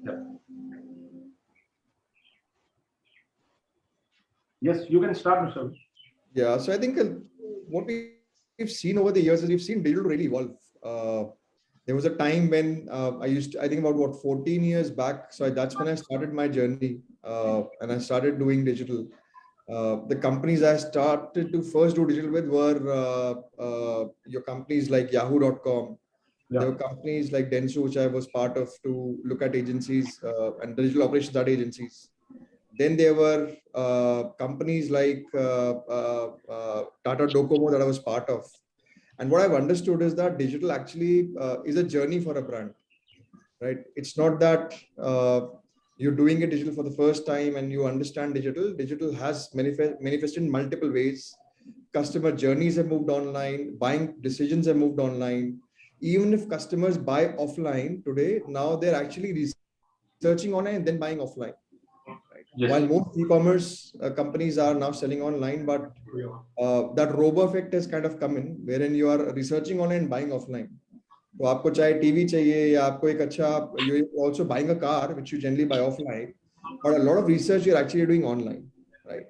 Yeah. Yes, you can start, Mr. Yeah, so I think what we've seen over the years is we've seen digital really evolve. There was a time when I think about what 14 years back. So that's when I started my journey, and I started doing digital. The companies I started to first do digital with were your companies like Yahoo.com. There Yeah. were companies like Dentsu, which I was part of to look at agencies and digital operations at agencies. Then there were companies like Tata Docomo that I was part of. And what I've understood is that digital actually is a journey for a brand, right? It's not that you're doing it digital for the first time and you understand digital. Digital has manifested in multiple ways. Customer journeys have moved online, buying decisions have moved online. Even if customers buy offline today, now they're actually researching online and then buying offline. Right? Yes. While most e-commerce companies are now selling online, but that robo effect has kind of come in, wherein you are researching online and buying offline. तो आपको चाहे TV चाहिए या आपको एक अच्छा you also buying a car which you generally buy offline, but a lot of research you're actually doing online, right?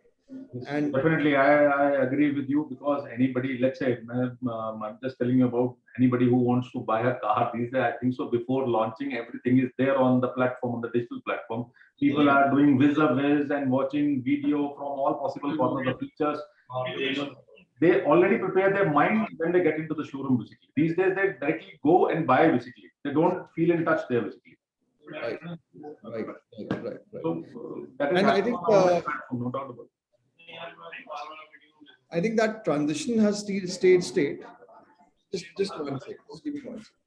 And definitely, I agree with you, because anybody, let's say, I'm just telling you about anybody who wants to buy a car these days. I think so. Before launching, everything is there on the platform, on the digital platform. People are doing vis-a-vis and watching video from all possible corners of features. They already prepare their mind when they get into the showroom. Basically, these days they directly go and buy. Basically, they don't feel in touch there. Basically, right. so that is And I happening think on online platform, no doubt about it. I think that transition has still stayed state. Just one second. Just give me one second.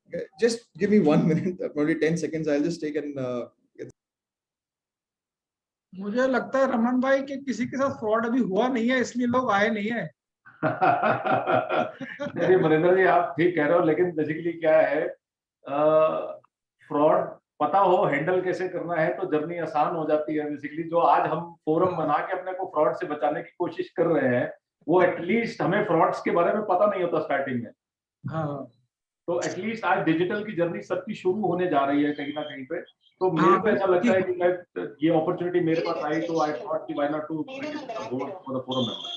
Okay, just give me 1 minute, probably 10 seconds. I'll just take and मुझे लगता है रमन भाई कि किसी के साथ fraud अभी हुआ नहीं है, इसलिए लोग आए नहीं है। नहीं मनिंदर जी, आप ठीक कह रहे हो, लेकिन बेसिकली क्या है, फ्रॉड पता हो हैंडल कैसे करना है तो जर्नी आसान हो जाती है। बेसिकली जो आज हम फोरम बना के अपने को फ्रॉड से बचाने की कोशिश कर रहे हैं, वो एटलीस्ट हमें फ्रॉड्स के बारे में पता नहीं होता स्टार्टिंग में। हाँ, तो एटलीस्ट आज डिजिटल की जर्नी सबकी शुरू होने जा रही है कहीं ना कहीं पे। तो मेरे को ऐसा लगता है कि मैं ये अपॉर्चुनिटी मेरे पास आई तो आई थॉट कि why not to go for the forum member.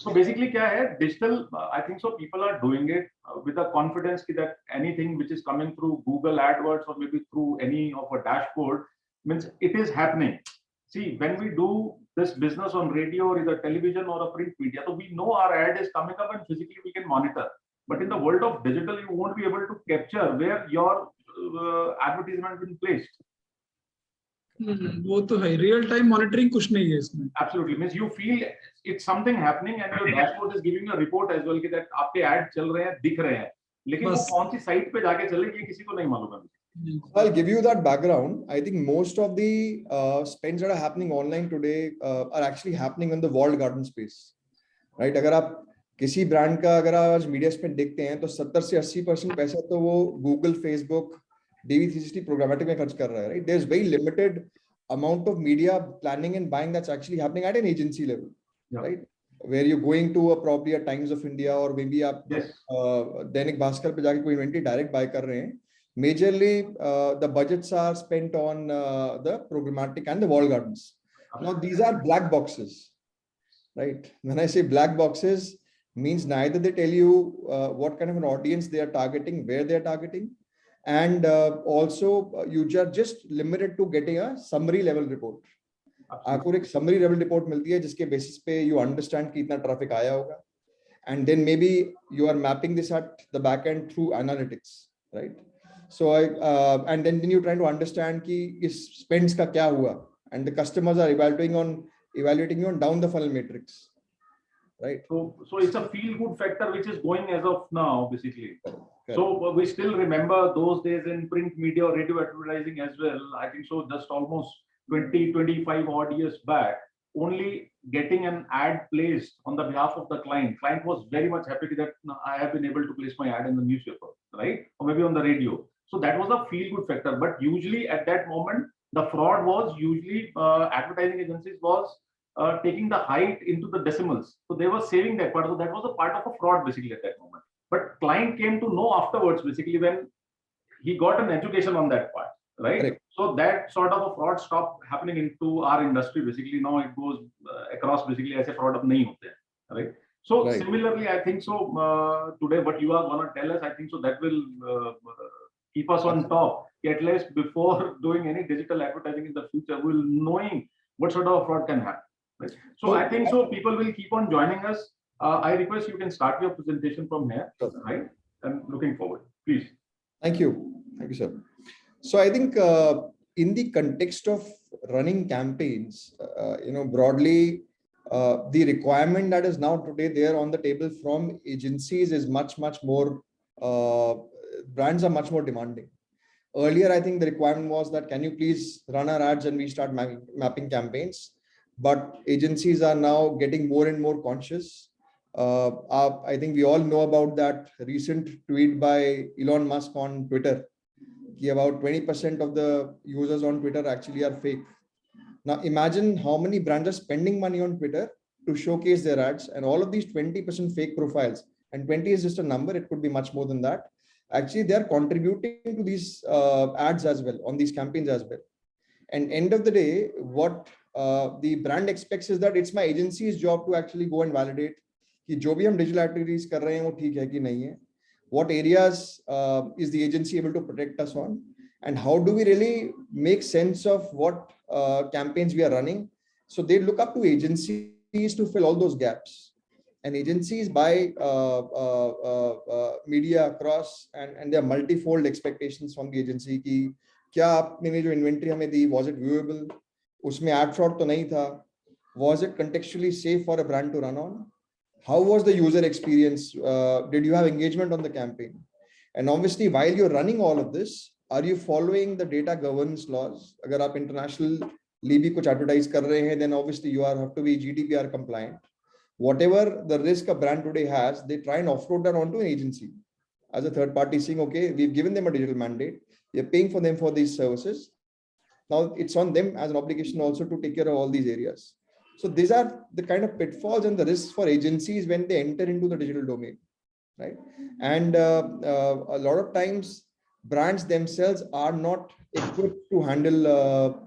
So basically क्या है, digital, I think so people are doing it with the confidence that anything which is coming through Google AdWords or maybe through any of a dashboard means it is happening. See, when we do this business on radio or either television or a print media, so we know our ad is coming up and physically we can monitor. But in the world of digital, you won't be able to capture where your advertisement has been placed. वो तो है, real time monitoring कुछ नहीं है इसमें। Absolutely, means you feel it's something happening and your dashboard is giving you a report as well कि that आपके ad चल रहे हैं, दिख रहे हैं, लेकिन वो कौन सी साइट पे जाके चले ये किसी को नहीं मालूम है। I'll give you that background. I think most of the spends that are happening online today are actually happening in the walled garden space, right? अगर आप किसी ब्रांड का अगर आप आज मीडिया स्पेंड देखते हैं तो 70 से 80% पैसा तो वो गूगल, फेसबुक, DV360 प्रोग्रामेटिक में खर्च कर रहा है, right? There's very limited amount of media planning and buying that's actually happening at an agency level, right? Where you're going to probably a Times of India or maybe आप दैनिक भास्कर पे जाके कोई inventory direct bye कर रहे हैं. Majorly, the budgets are spent on the programmatic and the wall gardens. Now, these are black boxes, right? When I say black boxes, means neither they tell you what kind of an audience they are targeting, where they are targeting, and also you are just limited to getting a summary level report. आपको एक summary level report मिलती है जिसके basis पे you understand कि इतना traffic आया होगा, and then maybe you are mapping this at the back end through analytics, right? So and then you're trying to understand कि इस spends का क्या हुआ, and the customers are evaluating you on down the funnel matrix, right? So it's a feel good factor which is going as of now, basically. Correct. So we still remember those days in print media or radio advertising as well. I think so just almost 20-25 odd years back, only getting an ad placed on the behalf of the client was very much happy that I have been able to place my ad in the newspaper, right? Or maybe on the radio. So that was a feel good factor. But usually at that moment, the fraud was usually advertising agencies was taking the height into the decimals. So they were saving that part. So that was a part of a fraud basically at that moment. But client came to know afterwards, basically when he got an education on that part, right? Correct. So that sort of a fraud stopped happening into our industry. Basically now it goes across basically as a fraud of nahi hote, right? So Right. similarly, I think so today what you are going to tell us, I think so that will keep us on top. At least before doing any digital advertising in the future, we'll knowing what sort of fraud can happen. Right? So I think so people will keep on joining us. I request you can start your presentation from here, right? I'm looking forward. Please. Thank you. Thank you, sir. So I think in the context of running campaigns, broadly, the requirement that is now today there on the table from agencies is much more, brands are much more demanding. Earlier, I think the requirement was that can you please run our ads and we start mapping campaigns. But agencies are now getting more and more conscious. I think we all know about that recent tweet by Elon Musk on Twitter. About 20% of the users on Twitter actually are fake. Now imagine how many brands are spending money on Twitter to showcase their ads, and all of these 20% fake profiles, and 20 is just a number, it could be much more than that. Actually, they are contributing to these ads as well, on these campaigns as well. And end of the day, what the brand expects is that it's my agency's job to actually go and validate कि जो भी हम digital activities कर रहे हैं वो ठीक है कि नहीं है. What areas is the agency able to protect us on, and how do we really make sense of what campaigns we are running? So they look up to agencies to fill all those gaps, and agencies buy media across, and there are multifold expectations from the agency कि क्या आपने जो inventory हमें दी, was it viewable, उसमें ad fraud तो नहीं था, was it contextually safe for a brand to run on, how was the user experience, did you have engagement on the campaign, and obviously while you're running all of this, are you following the data governance laws? अगर आप internationally भी कुछ advertise कर रहे हैं, then obviously you have to be GDPR compliant. Whatever the risk a brand today has, they try and offload that onto an agency as a third party, saying, okay, we've given them a digital mandate, we're paying for them for these services. Now it's on them as an obligation also to take care of all these areas. So these are the kind of pitfalls and the risks for agencies when they enter into the digital domain, right? And a lot of times brands themselves are not equipped to handle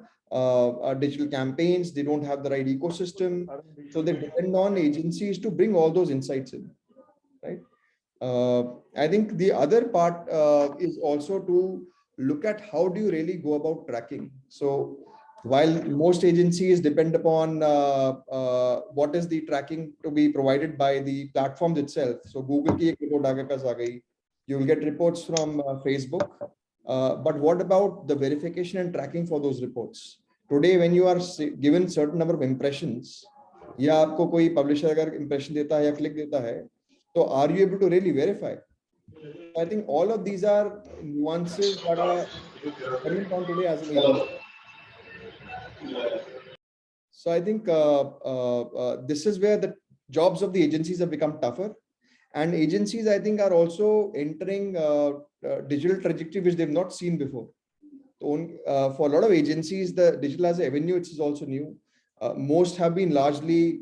digital campaigns. They don't have the right ecosystem, so they depend on agencies to bring all those insights in, right? I think the other part is also to look at how do you really go about tracking. So while most agencies depend upon what is the tracking to be provided by the platforms itself. So Google ki ek report aage paas aa gayi. You will get reports from Facebook. But what about the verification and tracking for those reports? Today, when you are given certain number of impressions, या आपको कोई publisher अगर impression देता है या click देता है, so are you able to really verify? I think all of these are nuances that are dependent on today as an agency. So I think this is where the jobs of the agencies have become tougher, and agencies I think are also entering digital trajectory which they've not seen before. For a lot of agencies, the digital as a avenue is also new. Most have been largely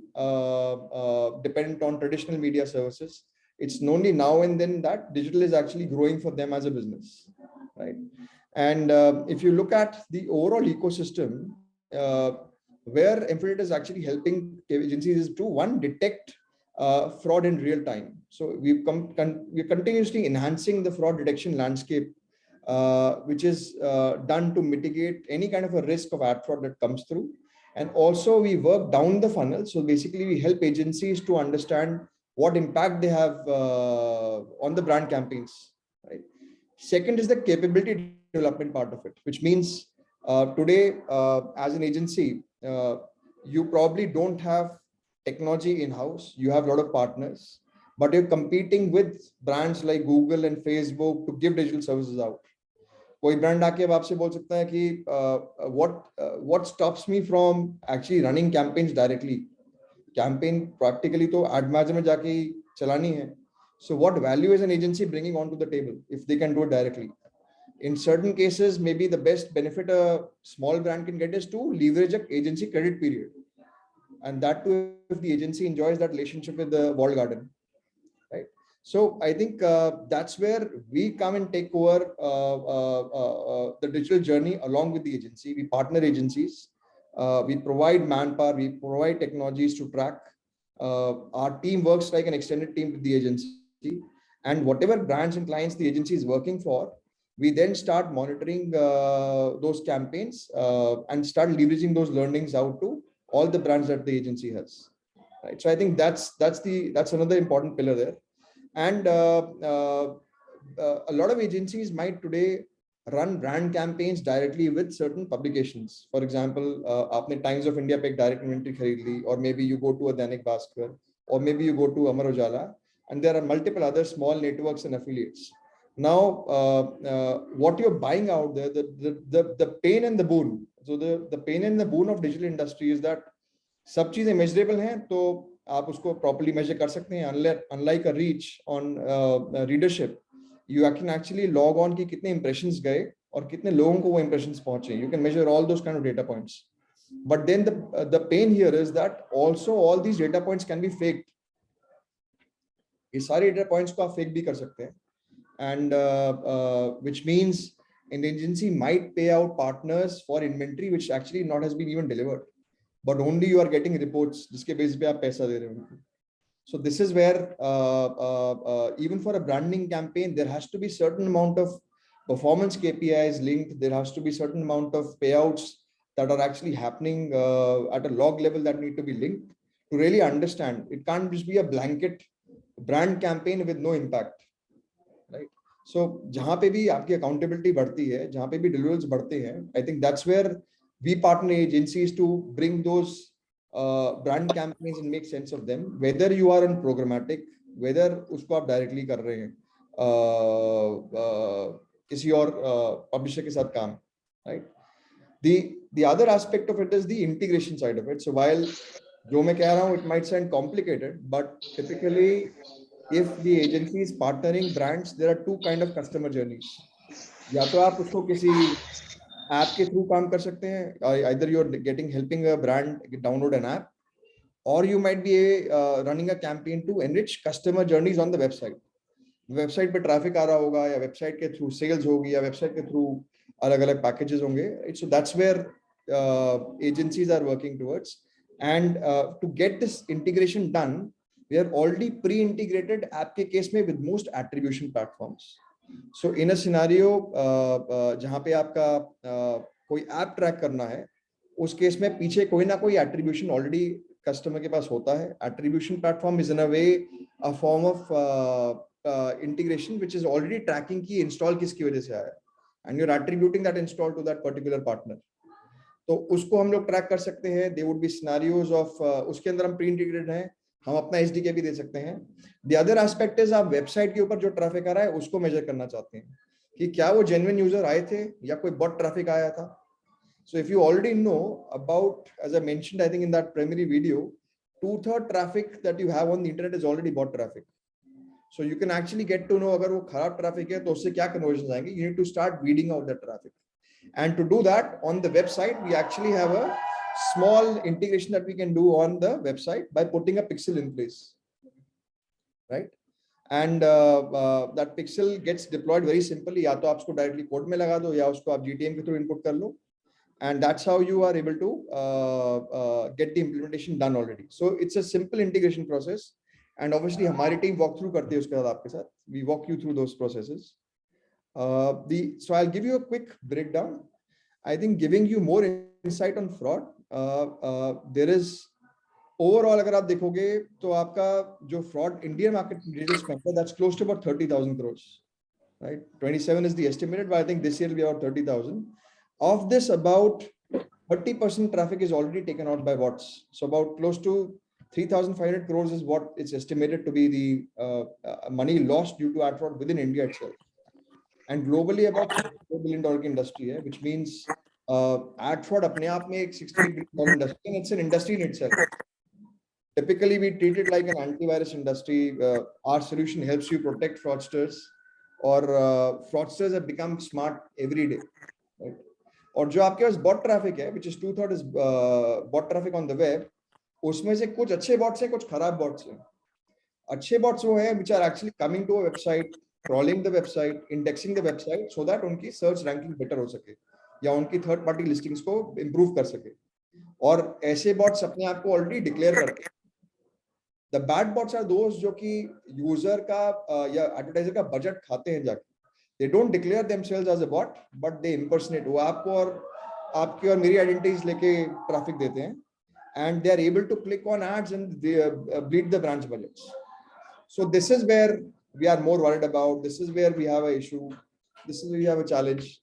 dependent on traditional media services. It's only now and then that digital is actually growing for them as a business, right? And if you look at the overall ecosystem, where mfilter is actually helping agencies is to one, detect fraud in real time. So we're continuously enhancing the fraud detection landscape, which is done to mitigate any kind of a risk of ad fraud that comes through. And also we work down the funnel. So basically we help agencies to understand what impact they have on the brand campaigns, right? Second is the capability development part of it, which means today as an agency, you probably don't have technology in-house. You have a lot of partners, but you're competing with brands like Google and Facebook to give digital services out. कोई brand आके अब आपसे बोल सकता है कि what stops me from actually running campaigns directly? Campaign practically तो ad manager में जाके ही चलानी है. So what value is an agency bringing onto the table if they can do it directly? In certain cases, maybe the best benefit a small brand can get is to leverage an agency credit period. And that too, if the agency enjoys that relationship with the walled garden, right? So I think that's where we come and take over the digital journey along with the agency. We partner agencies, we provide manpower, we provide technologies to track. Our team works like an extended team with the agency, and whatever brands and clients the agency is working for, we then start monitoring those campaigns and start leveraging those learnings out to all the brands that the agency has. Right. So I think that's another important pillar there. And a lot of agencies might today run brand campaigns directly with certain publications. For example, आपने Times of India पे एक direct inventory खरीद ली, or maybe you go to a Dainik Bhaskar, or maybe you go to Amar Ujala, and there are multiple other small networks and affiliates. Now, what you're buying out there, the pain and the boon. So the pain and the boon of digital industry is that सब चीजें measurable हैं, तो आप उसको properly measure कर सकते हैं. Unlike a reach on readership, you can actually log on कि कितने impressions गए और कितने लोगों को वो impressions पहुंचे. You can measure all those kind of data points. But then the pain here is that also all these data points can be faked. ये सारे data points को आप fake भी कर सकते हैं. And which means an agency might pay out partners for inventory which actually not has been even delivered, but only you are getting reports जिसके base पे आप पैसा दे रहे हो उनको. So this is where even for a branding campaign there has to be certain amount of performance KPIs linked. There has to be certain amount of payouts that are actually happening at a log level that need to be linked to really understand. It can't just be a blanket brand campaign with no impact. Right. So जहाँ पे भी आपकी accountability बढ़ती है, जहाँ पे भी deliverables बढ़ते हैं, I think that's where we partner agencies to bring those brand campaigns and make sense of them. Whether you are on programmatic, whether उसको आप directly कर रहे हैं किसी और publisher के साथ काम, right? The other aspect of it is the integration side of it. So while जो मैं कह रहा हूँ, it might sound complicated, but typically if the agency is partnering brands, there are two kind of customer journeys. या तो आप उसको किसी ऐप के थ्रू काम कर सकते हैं, either you're helping a brand download an app, or you might be running a campaign to enrich customer journeys on the website. Website पे ट्रैफिक आ रहा होगा, या वेबसाइट के थ्रू सेल्स होगी, या वेबसाइट के थ्रू अलग-अलग पैकेजेस होंगे. So that's where agencies are working towards. And to get this integration done, we are already pre-integrated app के केस में with most attribution platforms. So in a scenario जहाँ पे आपका कोई ऐप ट्रैक करना है, उस केस में पीछे कोई ना कोई attribution already customer के पास होता है. Attribution platform is in a way a form of integration which is already tracking की install किसकी वजह से आया, and you're attributing that install to that particular partner. तो उसको हम लोग ट्रैक कर सकते हैं. There would be scenarios of उसके अंदर हम pre-integrated हैं, हम अपना SDK भी दे सकते हैं. The other aspect is आप वेबसाइट के ऊपर जो ट्रैफिक आ रहा है उसको मेजर करना चाहते हैं कि क्या वो genuine यूजर आए थे या कोई bot ट्रैफिक आया था. So if you already know about, as I mentioned, I think in that primary video, 2/3 traffic that you have on the internet is already bot traffic. So you can actually get to know अगर वो खराब traffic है तो उससे क्या conversions आएंगे. You need to start weeding out that traffic. And to do that on the website, we actually have a small integration that we can do on the website by putting a pixel in place, right? And that pixel gets deployed very simply. या तो आप उसको directly code में लगा दो, या उसको आप GTM के through input कर लो. And that's how you are able to get the implementation done already. So it's a simple integration process. And obviously हमारी team walk through करती है उसके साथ आपके साथ. We walk you through those processes. So I'll give you a quick breakdown. I think giving you more insight on fraud. There is overall अगर आप देखोगे तो आपका जो fraud Indian market digital spend है, that's close to about 30,000 crores, right? 27 is the estimated, but I think this year will be about 30,000. Of this, about 30% traffic is already taken out by bots. So about close to 3,500 crores is what it's estimated to be the money lost due to ad fraud within India itself. And globally about $4 billion industry है, which means ad fraud अपने आप में एक $60 billion industry, and it's an industry in itself. Typically we treat it like an antivirus industry. Our solution helps you protect fraudsters, और fraudsters have become smart every day, right? और जो आपके पास bot traffic है, which is 2/3 is bot traffic on the web, उसमें से कुछ अच्छे bots हैं, कुछ खराब bots हैं. अच्छे bots वो हैं which are actually coming to a website, crawling the website, indexing the website so that उनकी search ranking better हो सके या उनकी third party listings को improve कर सके. और ऐसे bots अपने आप को already declare करते हैं. The bad bots are those जो कि user का या advertiser का budget खाते हैं जाके. They don't declare themselves as a bot, but they impersonate. वो आपको और आपकी और मेरी identities लेके traffic देते हैं, and they are able to click on ads and they bleed the brand's budgets. So this is where we are more worried about. This is where we have an issue. This is where we have a challenge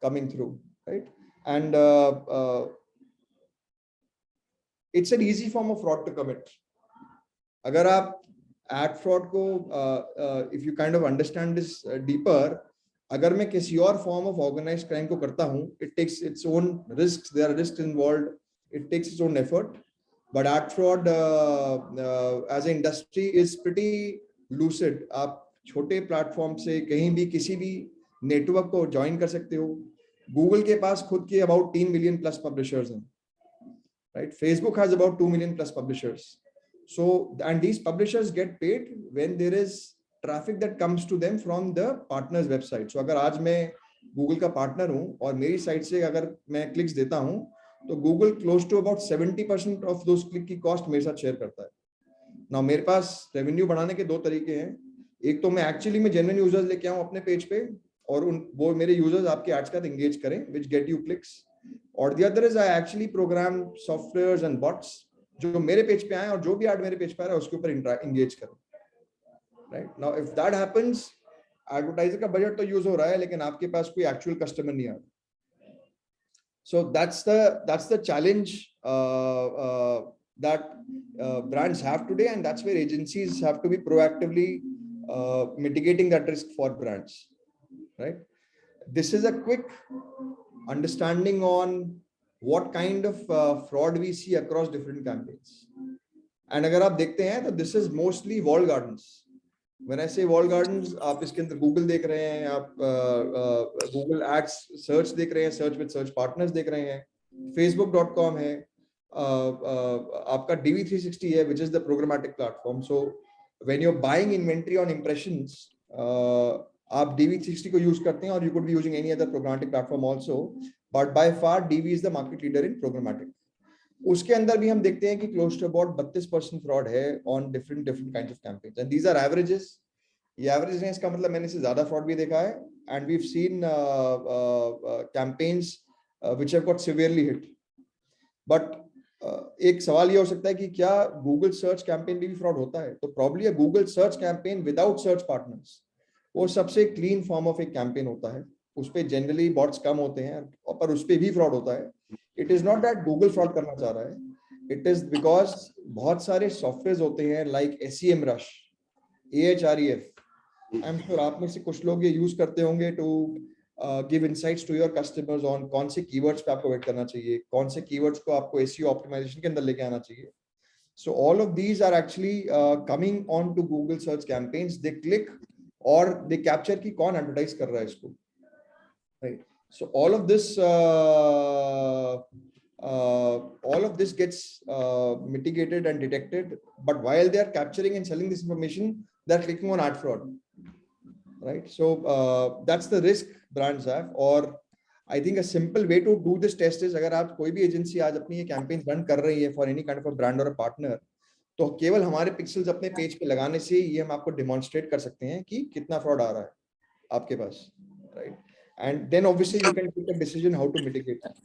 coming through, right? And it's an easy form of fraud to commit. अगर आप ad fraud को if you kind of understand this deeper, अगर मैं किसी और form of organized crime को करता हूँ, it takes its own risks. There are risks involved. It takes its own effort. But ad fraud as an industry is pretty lucid. आप छोटे platform से कहीं भी किसी भी नेटवर्क को ज्वाइन कर सकते हो. गूगल के पास खुद के about 3 million plus publishers हैं, right? Facebook has about 2 million plus publishers. So, and these publishers get paid when there is traffic that comes to them from the partner's website. So, अगर आज मैं Google का partner हूँ और मेरी site से अगर मैं क्लिक्स देता हूँ, तो Google close to about 70% of those click की cost मेरे साथ शेयर करता है. Now मेरे पास revenue बढ़ाने के दो तरीके हैं. एक तो मैं actually में genuine users लेके आऊँ अपने पेज पे और वो मेरे users आपके ads का engage करें, which get you clicks. और the other is I actually program softwares and bots जो मेरे पेज पे आए और जो भी ad मेरे पेज पे आ रहा है उसके ऊपर engage करें. Right? Now if that happens, advertiser का budget तो use हो रहा है लेकिन आपके पास कोई actual customer नहीं आ रहा. So that's the challenge that brands have today, and that's where agencies have to be proactively mitigating that risk for brands, right? This is a quick understanding on what kind of fraud we see across different campaigns. And अगर आप देखते हैं तो this is mostly walled gardens. When I say walled gardens, आप इसके अंदर Google देख रहे हैं, आप Google Ads search देख रहे हैं, search with search partners देख रहे हैं, Facebook.com है, आपका DV360 है, which is the programmatic platform. So when you're buying inventory on impressions, आप DV360 को use करते हैं, or you could be using any other programmatic platform also, but by far DV is the market leader in programmatic. उसके अंदर भी हम देखते हैं कि close to about 32% fraud है on different kinds of campaigns, and these are averages. ये average हैं, इसका मतलब मैंने इससे ज़्यादा fraud भी देखा है, and we've seen campaigns which have got severely hit. But एक सवाल ये हो सकता है कि क्या Google search campaign भी fraud होता है? तो probably a Google search campaign without search partners वो सबसे clean form of एक campaign होता है. उस पे generally bots कम होते हैं, पर उस पे भी fraud होता है. It is not that Google fraud करना चाह रहा है. It is because बहुत सारे softwares होते हैं like SEMrush, Ahref. I'm sure आप में से कुछ लोग ये use करते होंगे to give insights to your customers on कौन से keywords पे आपको wait करना चाहिए, कौन से keywords को आपको SEO optimization के अंदर लेके आना चाहिए. So all of these are actually coming on to Google search campaigns. They click or they capture कि कौन advertise कर रहा है इसको. Right. So all of this gets mitigated and detected, but while they are capturing and selling this information, they're clicking on ad fraud, right? So that's the risk brands have. Or I think a simple way to do this test is अगर आप कोई भी agency आज अपनी ये campaign run कर रही है for any kind of a brand or a partner, तो केवल हमारे पिक्सल्स अपने पेज पे लगाने से ये हम आपको डेमोन्स्ट्रेट कर सकते हैं कि कितना फ्रॉड आ रहा है आपके पास, right? And then obviously you can take a decision how to mitigate that.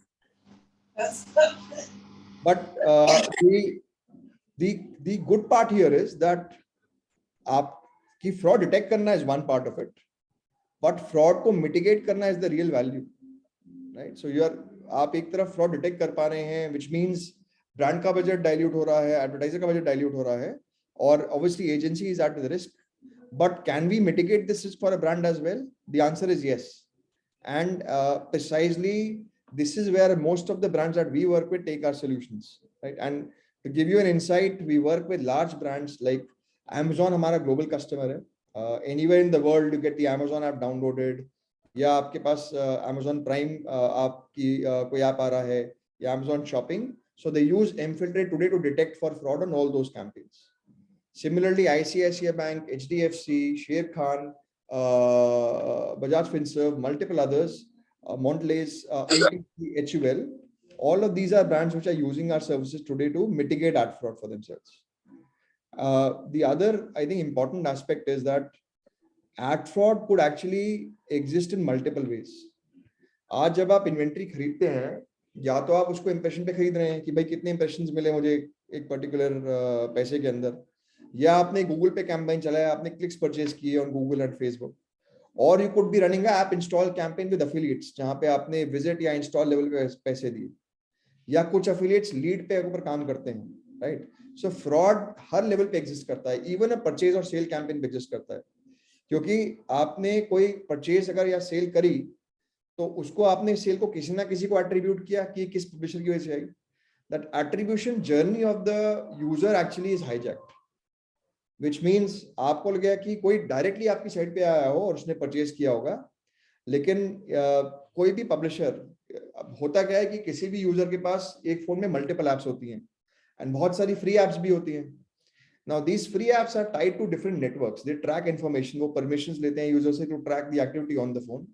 But the good part here is that आपकी fraud detect करना is one part of it, but fraud को mitigate करना is the real value, right? So आप एक तरफ fraud detect कर पा रहे हैं, which means brand का budget dilute हो रहा है, advertiser का budget dilute हो रहा है, और obviously agency is at the risk. But can we mitigate this risk for a brand as well? The answer is yes. And precisely this is where most of the brands that we work with take our solutions, right? And to give you an insight, we work with large brands like Amazon, हमारा global customer है, anywhere in the world you get the Amazon app downloaded, या आपके पास Amazon Prime आपकी कोई app आ रहा है, या Amazon Shopping. So they use mfilterIt today to detect for fraud on all those campaigns. Similarly, ICICI Bank, HDFC, Sher Khan, Bajaj Finserv, multiple others, Mondelez, ITC, HUL, all of these are brands which are using our services today to mitigate ad fraud for themselves. The other, I think, important aspect is that ad fraud could actually exist in multiple ways. आज जब आप inventory खरीदते हैं, या तो आप उसको impression पे खरीद रहे हैं कि भाई कितने इंप्रेशंस मिले मुझे एक पर्टिकुलर पैसे के अंदर, या आपने गूगल पे कैंपेन चलाया, आपने क्लिक्स परचेज किए ऑन गूगल एंड फेसबुक, और you could be running a app install campaign with affiliates जहां पे आपने विजिट या इंस्टॉल लेवल पे पैसे दिए, या कुछ एफिलिएट्स लीड पे ऊपर काम करते हैं, राइट. सो फ्रॉड हर लेवल पे एग्जिस्ट करता है, इवन अ परचेज और सेल कैंपेन पे एग्जिस्ट करता है, क्योंकि आपने कोई परचेज अगर या सेल करी तो उसको आपने सेल को किसी ना किसी को एट्रीब्यूट किया कि किस पब्लिशर की वजह से आई. That attribution journey of the user actually is hijacked, which means आपको लग गया कि कोई डायरेक्टली आपकी साइट पे आया हो और उसने परचेज किया होगा, लेकिन कोई भी पब्लिशर, होता क्या है कि किसी भी यूजर के पास एक फोन में मल्टीपल एप्स होती हैं एंड बहुत सारी फ्री एप्स भी होती हैं. Now these free apps are tied to different networks. They track information. वो permissions लेते हैं यूजर से to track the activity on the phone.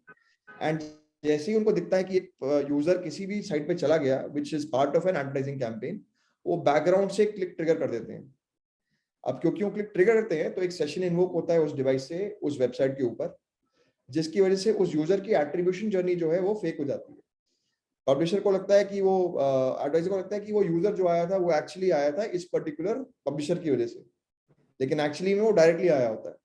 And जैसे ही उनको दिखता है कि एक यूजर किसी भी साइट पे चला गया, which is part of an advertising campaign, वो बैकग्राउंड से क्लिक ट्रिगर कर देते हैं. अब क्योंकि वो क्लिक ट्रिगर करते हैं तो एक सेशन इन्वोक होता है उस डिवाइस से उस वेबसाइट के ऊपर, जिसकी वजह से उस यूजर की एट्रीब्यूशन जर्नी जो है वो फेक हो जाती है. पब्लिशर को लगता है कि वो एडवर्टाइजर को लगता है कि वो यूजर जो आया था वो एक्चुअली आया था इस पर्टिकुलर पब्लिशर की वजह से, लेकिन एक्चुअली में वो डायरेक्टली आया होता है.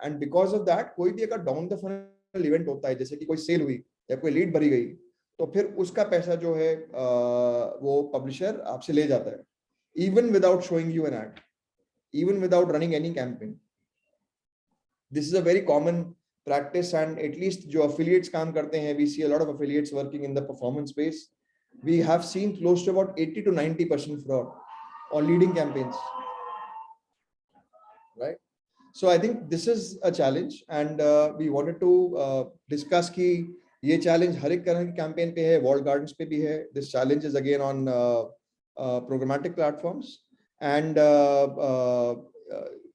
एंड बिकॉज ऑफ दैट कोई भी अगर डाउन द फनल इवेंट होता है, जैसे कि कोई सेल हुई या कोई लीड भरी गई, तो फिर उसका पैसा जो है वो पब्लिशर आपसे ले जाता है, even without showing you an ad, even without running any campaign. This is a very common practice, and at least जो affiliates काम करते हैं, we see a lot of affiliates working in the performance space. We have seen close to about 80 to 90% fraud on leading campaigns, right? So I think this is a challenge, and we wanted to discuss कि ये challenge हर एक तरह की campaign पे है, walled gardens पे भी है. This challenge is again on programmatic platforms, and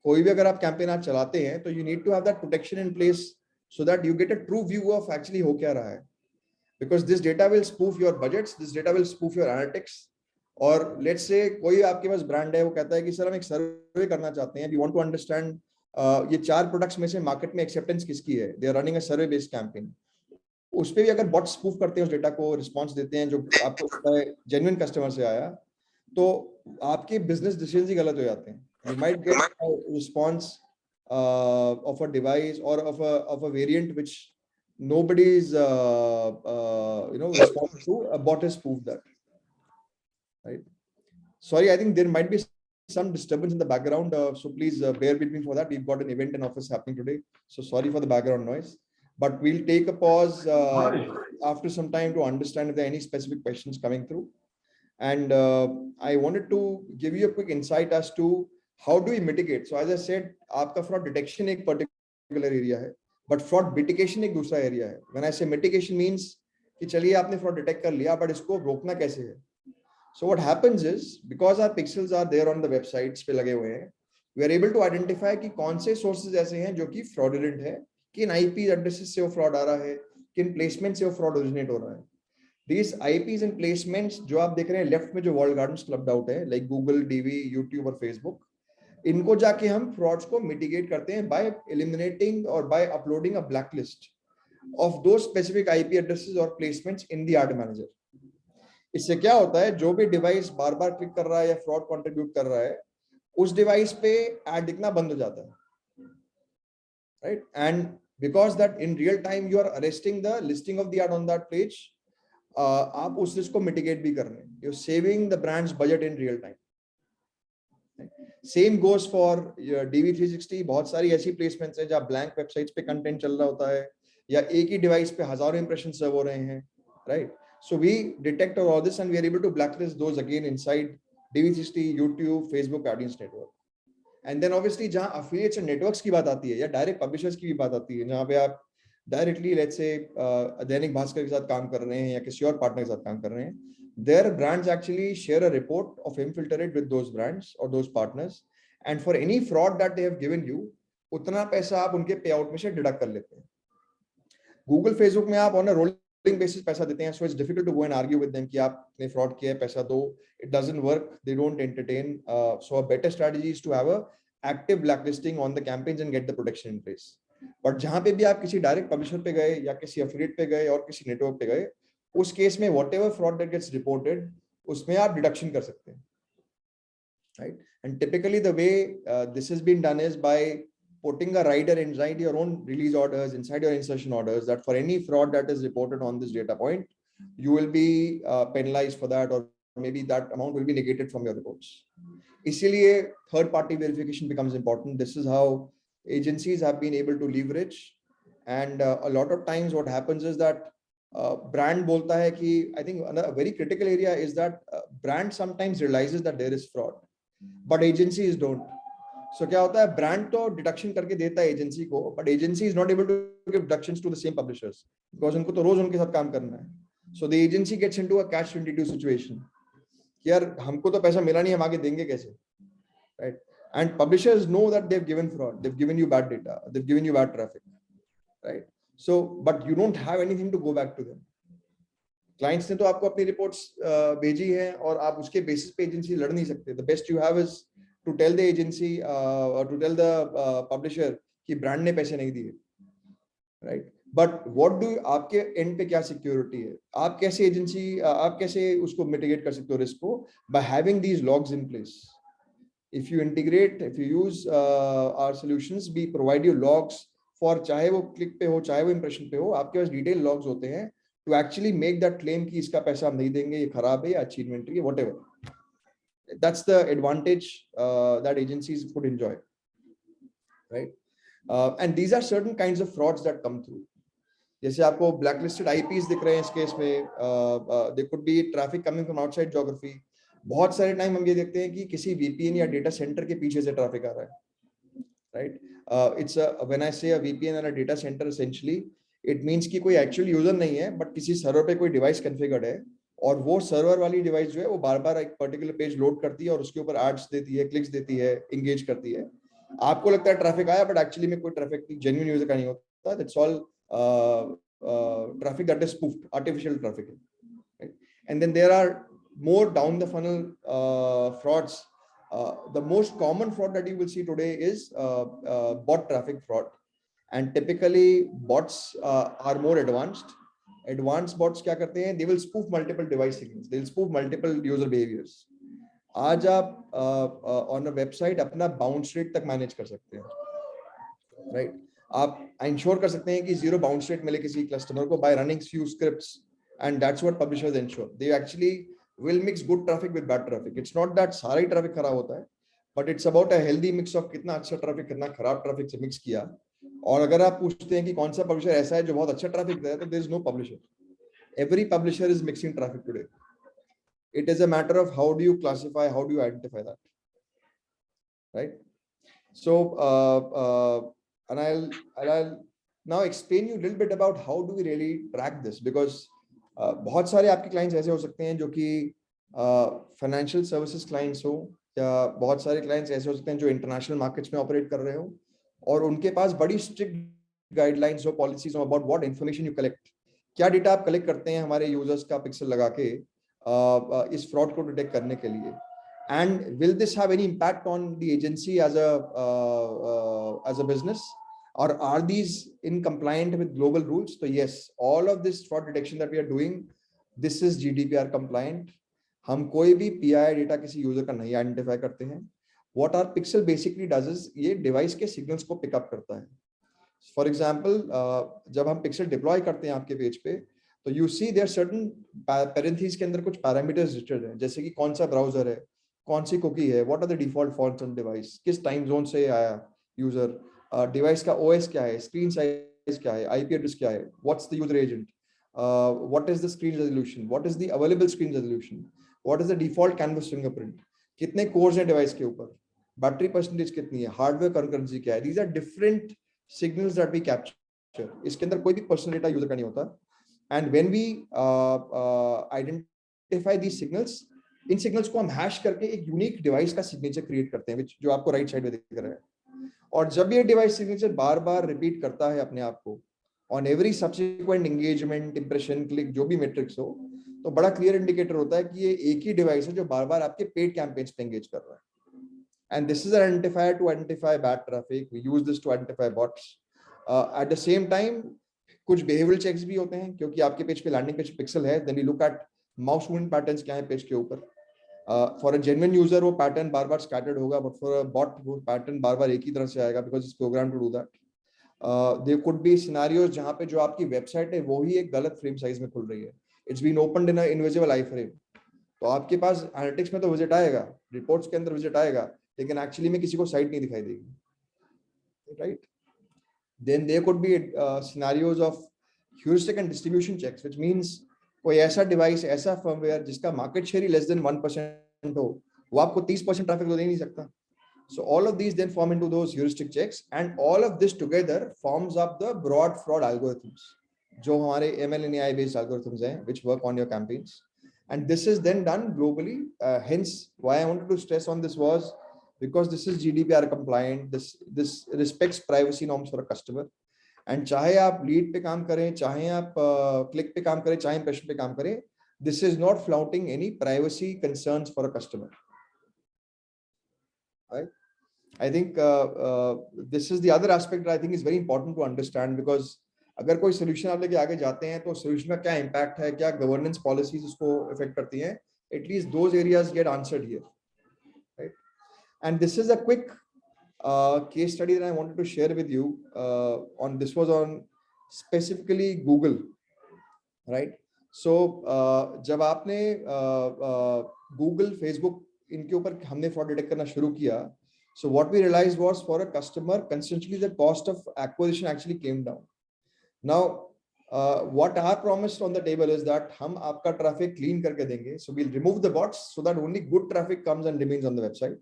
कोई भी अगर आप campaign आप चलाते हैं तो you need to have that protection in place so that you get a true view of actually हो क्या रहा है, because this data will spoof your budgets, this data will spoof your analytics. और let's say कोई आपके पास brand है, वो कहता है कि सर हम एक सर्वे करना चाहते हैं, we want to understand ये 4 प्रोडक्ट्स में से मार्केट में एक्सेप्टेंस किसकी है, they are running a survey based campaign. उस पे भी अगर बॉट स्पूफ करते हैं, उस डेटा को रिस्पॉन्स देते हैं जो आपको लगता है जेन्युइन कस्टमर से आया, तो आपके बिजनेस डिसीजंस ही गलत हो जाते हैं. You might get a response of a device or of a variant which nobody is responding to. A bot has spoofed that, right? Sorry, I think there might be some disturbance in the background, so please bear with me for that. We've got an event in office happening today, so sorry for the background noise, but we'll take a pause after some time to understand if there are any specific questions coming through. And I wanted to give you a quick insight as to how do we mitigate. So as I said, आपका fraud detection एक particular area है, but fraud mitigation एक दूसरा area है. When I say mitigation means कि चलिए आपने fraud detect कर लिया, but इसको रोकना कैसे है. So what happens is, because our pixels are there on the websites पे लगे हुए हैं, we are able to identify कि कौन से sources ऐसे हैं जो कि fraudulent है, किन IP addresses से वो fraud आ रहा है, किन placement से वो fraud originate हो रहा है. These IPs and placements जो आप देख रहे हैं लेफ्ट में जो walled gardens clubbed out है, like Google, DV, YouTube और Facebook, इनको जाके हम frauds को mitigate करते हैं by eliminating or by uploading a blacklist of those specific IP addresses or placements in the ad manager. इससे क्या होता है, जो भी डिवाइस बार बार क्लिक कर रहा है या फ्रॉड कंट्रीब्यूट कर रहा है, उस डिवाइस पे एड दिखना बंद हो जाता है, right? And because that in real time you are arresting the listing of the ad on that page, आप उस रिस्क को मिटिगेट भी कर रहे हैं. You are saving the brand's budget in real time. Same goes for DV360. बहुत सारी ऐसी प्लेसमेंट्स हैं जहां ब्लैंक वेबसाइट्स पे कंटेंट चल रहा होता है या एक ही डिवाइस पे हजारों इंप्रेशन सर्व हो रहे हैं, right? So we detect all this and we are able to blacklist those again inside DV360, YouTube, Facebook audience network. And then obviously जहां अफिलिएट्स एंड नेटवर्क्स की बात आती है या डायरेक्ट पब्लिशर्स की भी बात आती है, जहां पे आप directly let's say Dainik Bhaskar के साथ काम कर रहे हैं या किसी और पार्टनर के साथ काम कर रहे हैं, their brands actually share a report of mfilterIt with those brands or those partners, and for any fraud that they have given you, उतना पैसा आप उनके पे आउट में से डिडक्ट कर लेते हैं. गूगल फेसबुक में आप ऑन अ रोलिंग बेसिस पैसा देते हैं, so it's difficult to go and argue with them कि आपने फ्रॉड किया है, पैसा दो. It doesn't work, they don't entertain. So a better strategy is to have a active blacklisting on the campaigns and get the protection in place. But जहां पे भी आप किसी डायरेक्ट पब्लिशर पे गए या किसी एफिलिएट पे गए और किसी नेटवर्क पे गए, उस केस में whatever fraud that gets reported, उसमें आप डिडक्शन कर सकते हैं, right? And typically the way this has been done is by putting a rider inside your own release orders, inside your insertion orders, that for any fraud that is reported on this data point, you will be penalized for that, or maybe that amount will be negated from your reports. Isliye third party verification becomes important. This is how agencies have been able to leverage, and a lot of times what happens is that brand bolta hai ki, I think another very critical area is that brand sometimes realizes that there is fraud, but agencies don't. So क्या होता है, brand तो deduction करके देता है agency को, but agency is not able to give deductions to the same publishers, because उनको तो रोज उनके साथ काम करना है. So the agency gets into a catch 22 situation. यार हमको तो पैसा मिला नहीं, हम आगे देंगे कैसे, right? And publishers know that they have given fraud, they have given you bad data, they have given you bad traffic, right? So but you don't have anything to go back to them. Clients ने तो आपको अपनी reports भेजी है और आप उसके basis पे एजेंसी लड़ नहीं सकते. The best you have is to tell the agency और टू टेल द पब्लिशर कि ब्रांड ने पैसे नहीं दिए, राइट? बट व्हाट डू, आपके एंड पे क्या सिक्योरिटी है? आप कैसे एजेंसी, आप कैसे उसको मिटिगेट कर सकते हो रिस्क को? By having these logs in place. If you integrate, if you use our solutions, we provide you logs for, चाहे वो क्लिक पे हो चाहे वो इंप्रेशन पे हो, आपके पास डिटेल लॉग्स होते हैं to actually make that claim कि इसका पैसा हम नहीं देंगे, ये खराब है या अच्छी इन्वेंटरी है, whatever. That's the advantage that agencies could enjoy, right? And these are certain kinds of frauds that come through. जैसे आपको blacklisted IPs दिख रहे हैं इस केस में, there could be traffic coming from outside geography. बहुत सारे टाइम हम ये देखते हैं कि किसी VPN या डेटा सेंटर के पीछे से ट्रैफिक आ रहा है, right? It's when I say a VPN and a data center, essentially it means कि कोई एक्चुअल यूजर नहीं है, बट किसी सर्वर पे कोई डिवाइस कॉन्फ़िगर्ड है, और वो सर्वर वाली डिवाइस जो है वो बार बार एक पर्टिकुलर पेज लोड करती है और उसके ऊपर एड्स देती है, क्लिक्स देती है, एंगेज करती है. आपको लगता है ट्रैफिक आया, बट एक्चुअली में कोई ट्रैफिक जेन्युइन यूजर का नहीं होता. That's all traffic that is spoofed, artificial traffic, right? And then there are more down the funnel frauds. The most common fraud that you will see today is bot traffic fraud. And typically bots are more advanced. Advanced bots क्या करते हैं? They will spoof multiple device signals. They will spoof multiple user behaviors. आज आप on a website अपना bounce rate तक manage कर सकते हैं, right? आप ensure कर सकते हैं कि zero bounce rate मिले किसी customer को by running few scripts, and that's what publishers ensure. They actually will mix good traffic with bad traffic. It's not that सारा ही traffic खराब होता है, but it's about a healthy mix of कितना अच्छा traffic कितना खराब traffic से mix किया. और अगर आप पूछते हैं कि कौन सा पब्लिशर ऐसा है जो बहुत अच्छा ट्रैफिक दे रहा है, तो there is no publisher. Every publisher is mixing traffic today. It is a matter of how do you classify, how do you identify that, right? So and I'll now explain you a little bit about how do we really track this, because बहुत सारे आपके clients ऐसे हो सकते हैं जो कि financial services clients हो, या बहुत सारे क्लाइंट्स ऐसे हो सकते हैं जो इंटरनेशनल मार्केट्स में ऑपरेट कर रहे हो, और उनके पास बड़ी स्ट्रिक्ट गाइडलाइंस हो, पॉलिसीज हो about what information you collect. क्या डेटा आप कलेक्ट करते हैं हमारे यूजर्स का पिक्सल लगा के इस फ्रॉड को डिटेक्ट करने के लिए, and will this have any impact on the agency as a business, or are these in compliant with global rules? So yes, all of this fraud detection that we are doing, this is GDPR compliant. हम कोई भी PII data किसी user का नहीं identify करते हैं. What our pixel basically does is ये device के सिग्नल्स को पिकअप करता है. फॉर एग्जाम्पल जब हम पिक्सल डिप्लॉय करते हैं आपके पेज पे, तो यू सी देयर सर्टेन पैरेंथीज के अंदर कुछ पैरामीटर्स रजिस्टर्ड हैं, जैसे कि कौन सा ब्राउजर है, कौन सी कुकी है, what are the default fonts on device, किस टाइम जोन से आया यूजर, डिवाइस का OS क्या है, स्क्रीन साइज क्या है, IP एड्रेस क्या है, what's the user agent, what is the screen resolution, what is the available screen resolution, what is the default canvas fingerprint, कितने कोर्स हैं डिवाइस के ऊपर, बैटरी परसेंटेज कितनी है, हार्डवेयर करेंसी क्या है, these are different signals that we capture. इसके अंदर कोई भी पर्सनल डेटा यूजर का नहीं होता. And when we identify these signals, इन सिग्नल्स को हम हैश करके एक यूनिक डिवाइस का सिग्नेचर क्रिएट करते हैं, जो आपको राइट साइड में दिख रहा है. और जब ये डिवाइस सिग्नेचर बार बार रिपीट करता है अपने आप को on every subsequent engagement, impression, click, जो भी मेट्रिक्स हो, तो बड़ा क्लियर इंडिकेटर होता है कि ये एक ही डिवाइस है जो बार बार आपके पेड कैंपेन्स पे एंगेज कर रहा है. And this is an identifier to identify bad traffic. We use this to identify bots. At the same time, कुछ behavioral checks भी होते हैं, क्योंकि आपके पेज पे लैंडिंग पेज पिक्सल है, then we look at mouse movement patterns क्या है पेज के ऊपर. For a genuine user वो पैटर्न बार बार scattered होगा, but for a bot वो पैटर्न बार बार एक ही तरह से आएगा, because it's programmed to do that. There could be scenarios जहाँ पे जो आपकी वेबसाइट है वो ही एक गलत फ्रेम साइज में खुल रही है. It's been opened in a invisible iframe. तो आपके पास एनालिटिक्स में तो विजिट आएगा, रिपोर्ट्स के अंदर विजिट आएगा, लेकिन एक्चुअली में किसी को साइट नहीं दिखाई देगी, right. Then there could be scenarios of heuristic and distribution checks, which means कोई ऐसा डिवाइस, ऐसा फर्मवेयर जिसका मार्केट शेयर ही लेस देन 1% हो, वो आपको 30% ट्रैफिक तो दे नहीं सकता. So all of these then form into those heuristic checks, and all of this together forms up the broad fraud algorithms, जो हमारे ML and AI based algorithms हैं, which work on your campaigns. And this is then done globally. Hence, why I wanted to stress on this was because this is GDPR compliant. This respects privacy norms for a customer. And चाहे आप lead पे काम करें, चाहे आप click पे काम करें, चाहे impression पे काम करें, this is not flouting any privacy concerns for a customer. Right? I think this is the other aspect that I think is very important to understand, because अगर कोई सोल्यूशन आप लेके आगे जाते हैं तो सोल्यूशन का क्या इम्पैक्ट है, क्या गवर्नेंस पॉलिसीज उसको इफेक्ट करती हैं, at least those areas get answered here, right. And this is a quick case study that I wanted to share with you. On this was on specifically Google, right? So जब आपने Google, Facebook, इनके ऊपर हमने fraud detect करना शुरू किया, so what we realized was for a customer consistently the cost of acquisition actually came down. Now what our promise on the table is that हम आपका traffic clean करके देंगे, so we'll remove the bots so that only good traffic comes and remains on the website.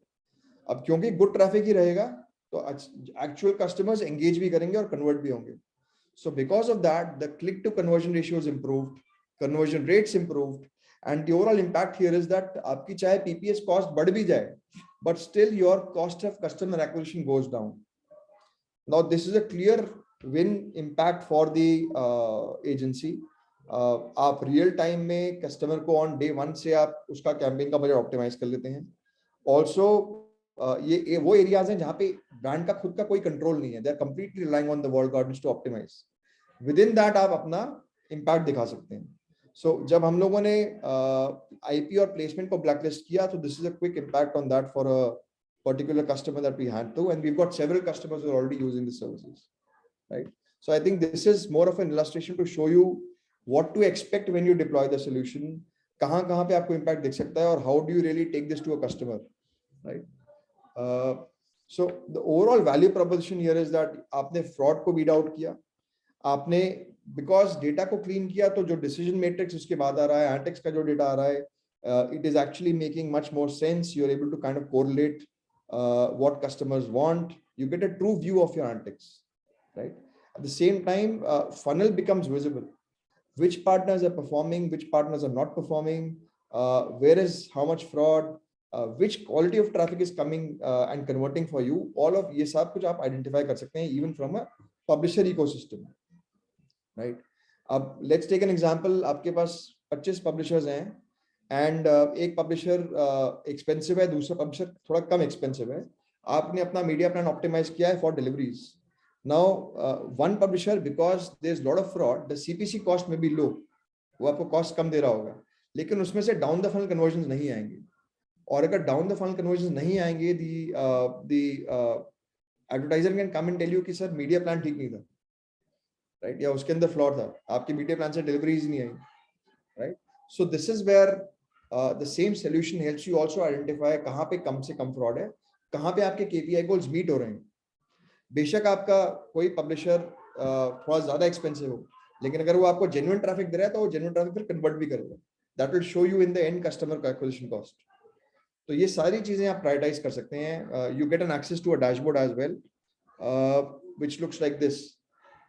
अब क्योंकि good traffic ही रहेगा तो actual customers engage भी करेंगे और convert भी होंगे. So because of that, the click to conversion ratios improved, conversion rates improved, and the overall impact here is that आपकी चाहे PPS cost बढ़ भी जाए, but still your cost of customer acquisition goes down. Now this is a clear win impact for the agency. आप real time में customer को on day 1 से आप उसका campaign का budget optimize कर लेते हैं. Also ये वो areas हैं जहाँ पे brand का खुद का कोई control नहीं है. They are completely relying on the walled gardens to optimize. Within that आप अपना impact दिखा सकते हैं. So जब हम लोगों ने IP और placement को blacklist किया, तो this is a quick impact on that for a particular customer that we had to, and we've got several customers who are already using the services, right? So I think this is more of an illustration to show you what to expect when you deploy the solution. कहाँ पे आपको impact दिख सकता है, और how do you really take this to a customer, right? So the overall value proposition here is that आपने fraud को weed out किया, आपने because data को clean किया, तो जो decision matrix उसके बाद आ रहा है, analytics का जो data आ रहा है, it is actually making much more sense. You're able to kind of correlate what customers want. You get a true view of your analytics, right? At the same time, funnel becomes visible. Which partners are performing, which partners are not performing, where is how much fraud, which quality of traffic is coming and converting for you. All of ये सब कुछ आप identify कर सकते हैं even from a publisher ecosystem, right? अब let's take an example. आपके पास 25 publishers हैं, and एक publisher expensive है, दूसरा publisher थोड़ा कम expensive है. आपने अपना media plan optimize किया है for deliveries. Now one publisher, because there's a lot of fraud, the CPC cost may be low, वो आपको cost कम दे रहा होगा, लेकिन उसमें से down the funnel conversions नहीं आएंगे. और अगर down the funnel conversions नहीं आएंगे, the advertiser can come and tell you कि सर media plan ठीक नहीं था, right? या उसके अंदर फ्लॉ था, आपकी मीडिया प्लान से डिलीवरीज नहीं आई, right? So this is where the same solution helps you also identify कहाँ पे कम से कम फ्रॉड है, कहाँ पे आपके KPI goals मीट हो रहे हैं. बेशक आपका कोई पब्लिशर थोड़ा ज्यादा एक्सपेंसिव हो, लेकिन अगर वो आपको जेन्युइन ट्रैफिक दे रहा है तो वो जेन्युइन ट्रैफिक फिर कन्वर्ट भी करेगा. That will show you in the end customer acquisition cost. तो ये सारी चीजें आप प्रायोरिटाइज कर सकते हैं. You get an access to a dashboard as well, which looks like this,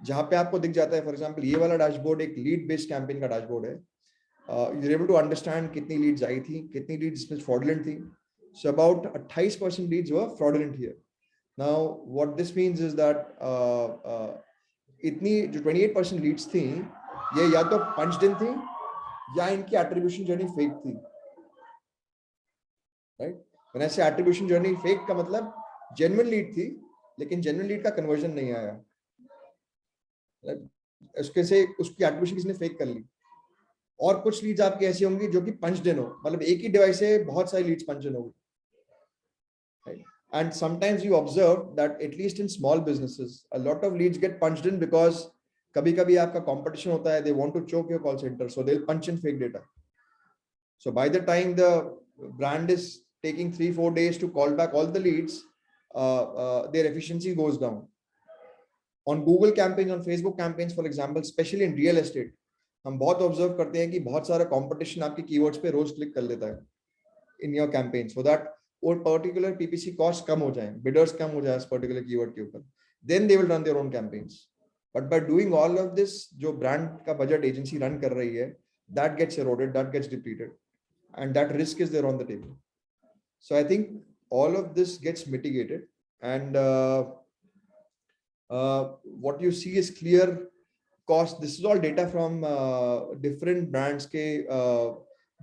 जहाँ पे आपको दिख जाता है, फॉर एग्जाम्पल ये वाला डैशबोर्ड एक लीड बेस्ड कैंपेन का डैशबोर्ड है. You're able to understand कितनी लीड्स आई थी, कितनी लीड्स इसमें फ्रॉडुलेंट थी. So about 28% leads were fraudulent here. Now what this means is that इतनी जो 28% leads थी, ये या तो punched in थी या इनकी attribution journey fake थी. Right? When I say attribution journey fake का मतलब genuine lead थी, लेकिन genuine lead का conversion नहीं आया. Right? उसके से उसकी attribution किसी ने fake कर ली. और कुछ लीड्स आपकी ऐसी होंगी जो कि पंच इन हो, मतलब एक ही डिवाइस से बहुत सारी लीड्स पंच इन होगी. And sometimes you observe that at least in small businesses, a lot of leads get punched in because कभी-कभी आपका competition होता है, they want to choke your call center, so they'll punch in fake data. So by the time the brand is taking 3-4 days to call back all the leads, their efficiency goes down. On Google campaigns, on Facebook campaigns, for example, especially in real estate, हम बहुत observe करते हैं कि बहुत सारा competition आपके keywords पे रोज click कर लेता है in your campaign, so that वो पर्टिकुलर पीपीसी कॉस्ट कम हो जाए, बिडर्स कम हो जाए इस पर्टिकुलर कीवर्ड के ऊपर, then they will run their own campaigns. But by doing all of this, जो ब्रांड का बजट एजेंसी रन कर रही है, that gets eroded, that gets depleted, and that risk is there on the table. So I think all of this gets mitigated, and what you see is clear cost. This is all data from different brands के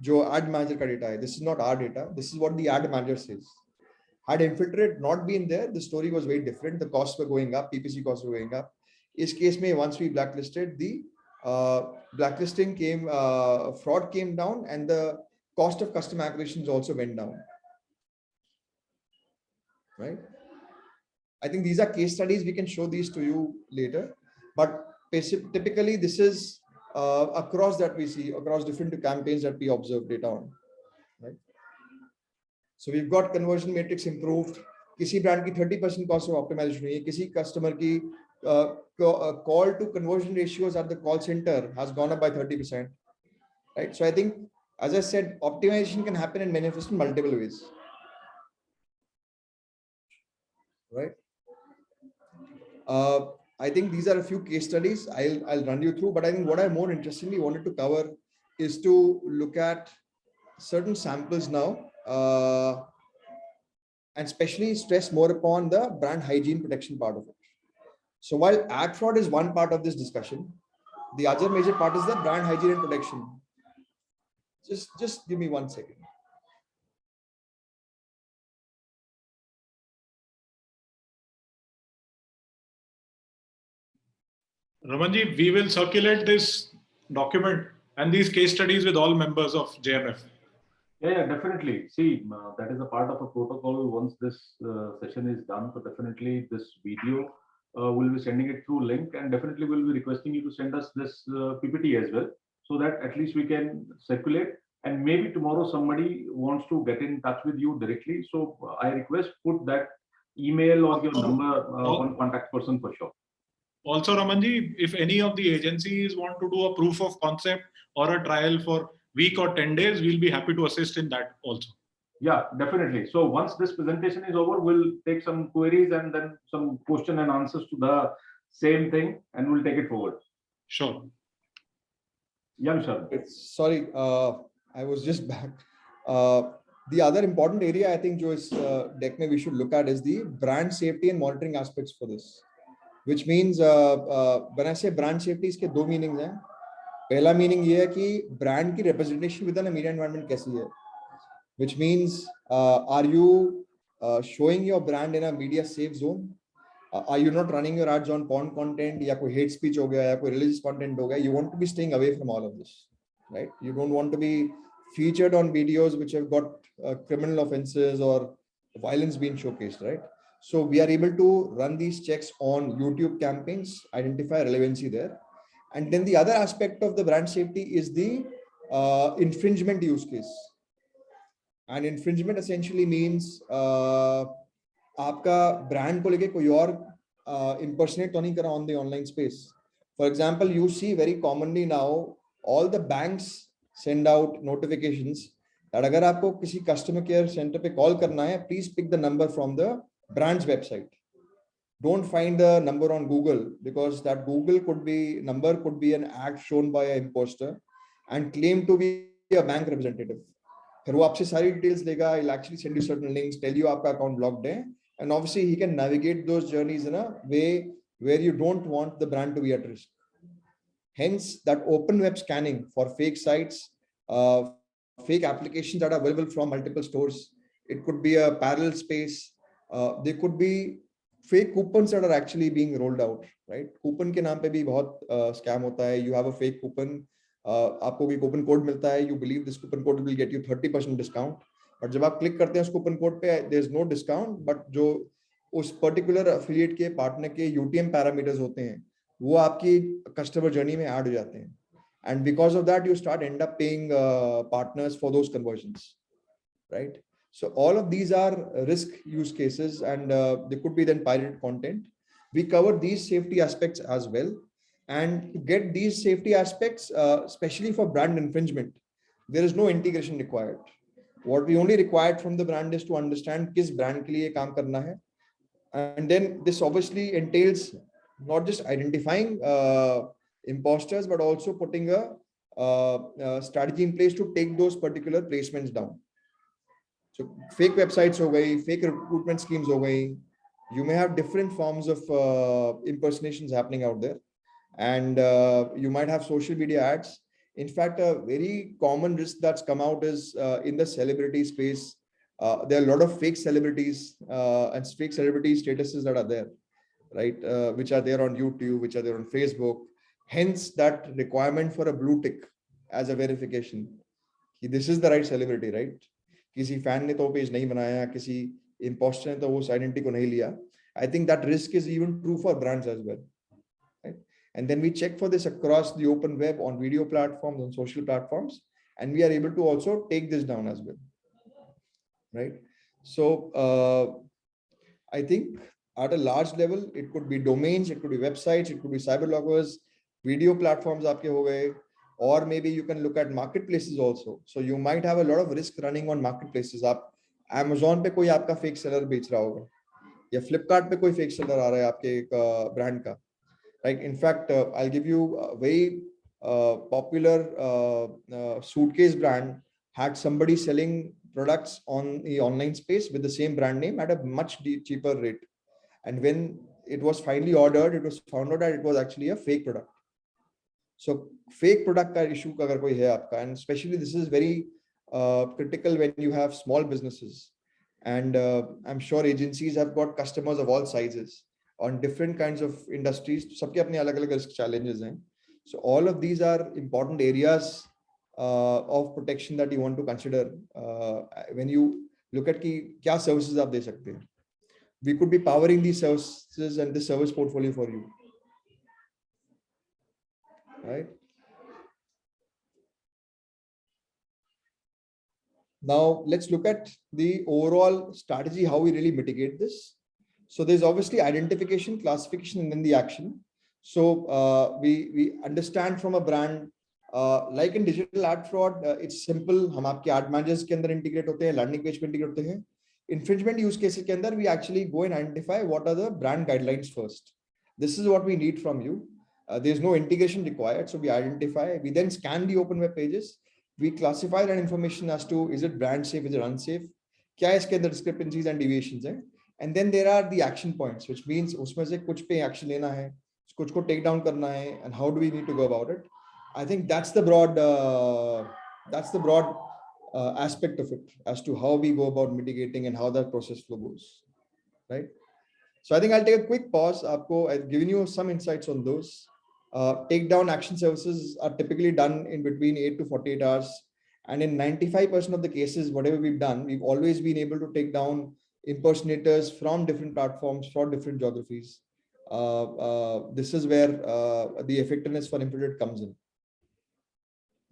जो ad manager का data है. This is not our data. This is what the ad manager says. Had mfilterIt not been there, the story was very different. The costs were going up, PPC costs were going up. इस case में once we blacklisted, the blacklisting came, fraud came down, and the cost of customer acquisitions also went down. Right? I think these are case studies. We can show these to you later, but typically this is across that we see across different campaigns that we observe data on, right? So we've got conversion matrix improved. किसी brand की 30% cost of optimization हुई है, किसी customer की call to conversion ratios at the call center has gone up by 30%, right? So I think, as I said, optimization can happen and manifest in multiple ways, right? I think these are a few case studies I'll run you through, but I think what I more interestingly wanted to cover is to look at certain samples now, and especially stress more upon the brand hygiene protection part of it. So while ad fraud is one part of this discussion, the other major part is the brand hygiene and protection. Just give me 1 second. Ramanji, we will circulate this document and these case studies with all members of JMF. Yeah, definitely. See, that is a part of a protocol once this session is done. So definitely this video, we'll be sending it through link, and definitely we'll be requesting you to send us this PPT as well, so that at least we can circulate. And maybe tomorrow somebody wants to get in touch with you directly. So I request put that email or your number on contact person for sure. Also, Ramanji, if any of the agencies want to do a proof of concept or a trial for week or 10 days, we'll be happy to assist in that also. Yeah, definitely. So once this presentation is over, we'll take some queries and then some question and answers to the same thing, and we'll take it forward. Sure. Yeah, Michelle. Sorry, I was just back. The other important area I think, jo is deck mein we should look at is the brand safety and monitoring aspects for this. Which means when I say brand safety, इसके दो meanings हैं. पहला meaning ये है कि brand की representation within a media environment कैसी है. Which means are you showing your brand in a media safe zone? Are you not running your ads on porn content या कोई hate speech हो गया या कोई religious content हो गया? You want to be staying away from all of this, right? You don't want to be featured on videos which have got criminal offenses or violence being showcased, right? So we are able to run these checks on YouTube campaigns, identify relevancy there. And then the other aspect of the brand safety is the infringement use case. And infringement essentially means आपका brand को लेके कोई और impersonate तो नहीं करा on the online space. For example, you see very commonly now all the banks send out notifications that अगर आपको किसी customer care center पे call करना है, please pick the number from the brand's website. Don't find the number on Google, because that Google number could be an ad shown by an imposter and claim to be a bank representative. फिर वो आपसे सारी details देगा, he'll actually send you certain links, tell you आपका account blocked है, and obviously he can navigate those journeys in a way where you don't want the brand to be at risk. Hence, that open web scanning for fake sites, fake applications that are available from multiple stores. It could be a parallel space. There could be fake coupons that are actually being rolled out, right? Coupon के नाम पे भी बहुत scam होता है. You have a fake coupon. आपको कोई coupon code मिलता है. You believe this coupon code will get you 30% discount. But जब आप click करते हैं उस coupon code पे, there is no discount. But जो उस particular affiliate के partner के UTM parameters होते हैं, वो आपकी customer journey में add हो जाते हैं. And because of that, you end up paying partners for those conversions, right? So all of these are risk use cases, and they could be then pirated content. We cover these safety aspects as well. And to get these safety aspects, especially for brand infringement, there is no integration required. What we only required from the brand is to understand किस brand के लिए काम करना है. And then this obviously entails not just identifying imposters, but also putting a strategy in place to take those particular placements down. So fake websites ho gayi, fake recruitment schemes ho gayi. You may have different forms of impersonations happening out there, and you might have social media ads. In fact, a very common risk that's come out is in the celebrity space. There are a lot of fake celebrities and fake celebrity statuses that are there, right? Which are there on YouTube, which are there on Facebook. Hence, that requirement for a blue tick as a verification. This is the right celebrity, right? किसी fan ने तो page नहीं बनाया, किसी imposter ने तो उस identity को नहीं लिया. I think that risk is even true for brands as well, right? And then we check for this across the open web, on video platforms, on social platforms, and we are able to also take this down as well, right? So I think at a large level, it could be domains, it could be websites, it could be cyber loggers, video platforms आपके हो गए, or maybe you can look at marketplaces also. So you might have a lot of risk running on marketplaces. आप Amazon पे कोई आपका fake seller बेच रहा होगा, या Flipkart पे कोई fake seller आ रहा है आपके एक brand का, right? In fact, I'll give you a very popular suitcase brand had somebody selling products on the online space with the same brand name at a much cheaper rate. And when it was finally ordered, it was found out that it was actually a fake product. So fake product का issue अगर कोई है आपका, and especially this is very critical when you have small businesses, and I'm sure agencies have got customers of all sizes on different kinds of industries. सबके अपने अलग-अलग risk challenges हैं. So all of these are important areas of protection that you want to consider when you look at कि क्या services आप दे सकते हैं. We could be powering these services and this service portfolio for you, right? Now let's look at the overall strategy, how we really mitigate this. So there's obviously identification, classification, and then the action. So we understand from a brand, like in digital ad fraud, it's simple. हम आपके ad managers के अंदर integrate होते हैं, landing page पे integrate होते हैं. Infringement use cases के अंदर we actually go and identify what are the brand guidelines first. This is what we need from you. There's no integration required, so we identify. We then scan the open web pages. We classify that information as to is it brand safe, is it unsafe, क्या इसके अंदर discrepancies and deviations हैं. And then there are the action points, which means उसमें से कुछ पे action लेना है, कुछ को take down करना है, and how do we need to go about it. I think that's the broad aspect of it as to how we go about mitigating and how that process flow goes, right? So I think I'll take a quick pause. I've given you some insights on those. Takedown action services are typically done in between 8 to 48 hours. And in 95% of the cases, whatever we've done, we've always been able to take down impersonators from different platforms for different geographies. This is where the effectiveness for infiltrate comes in.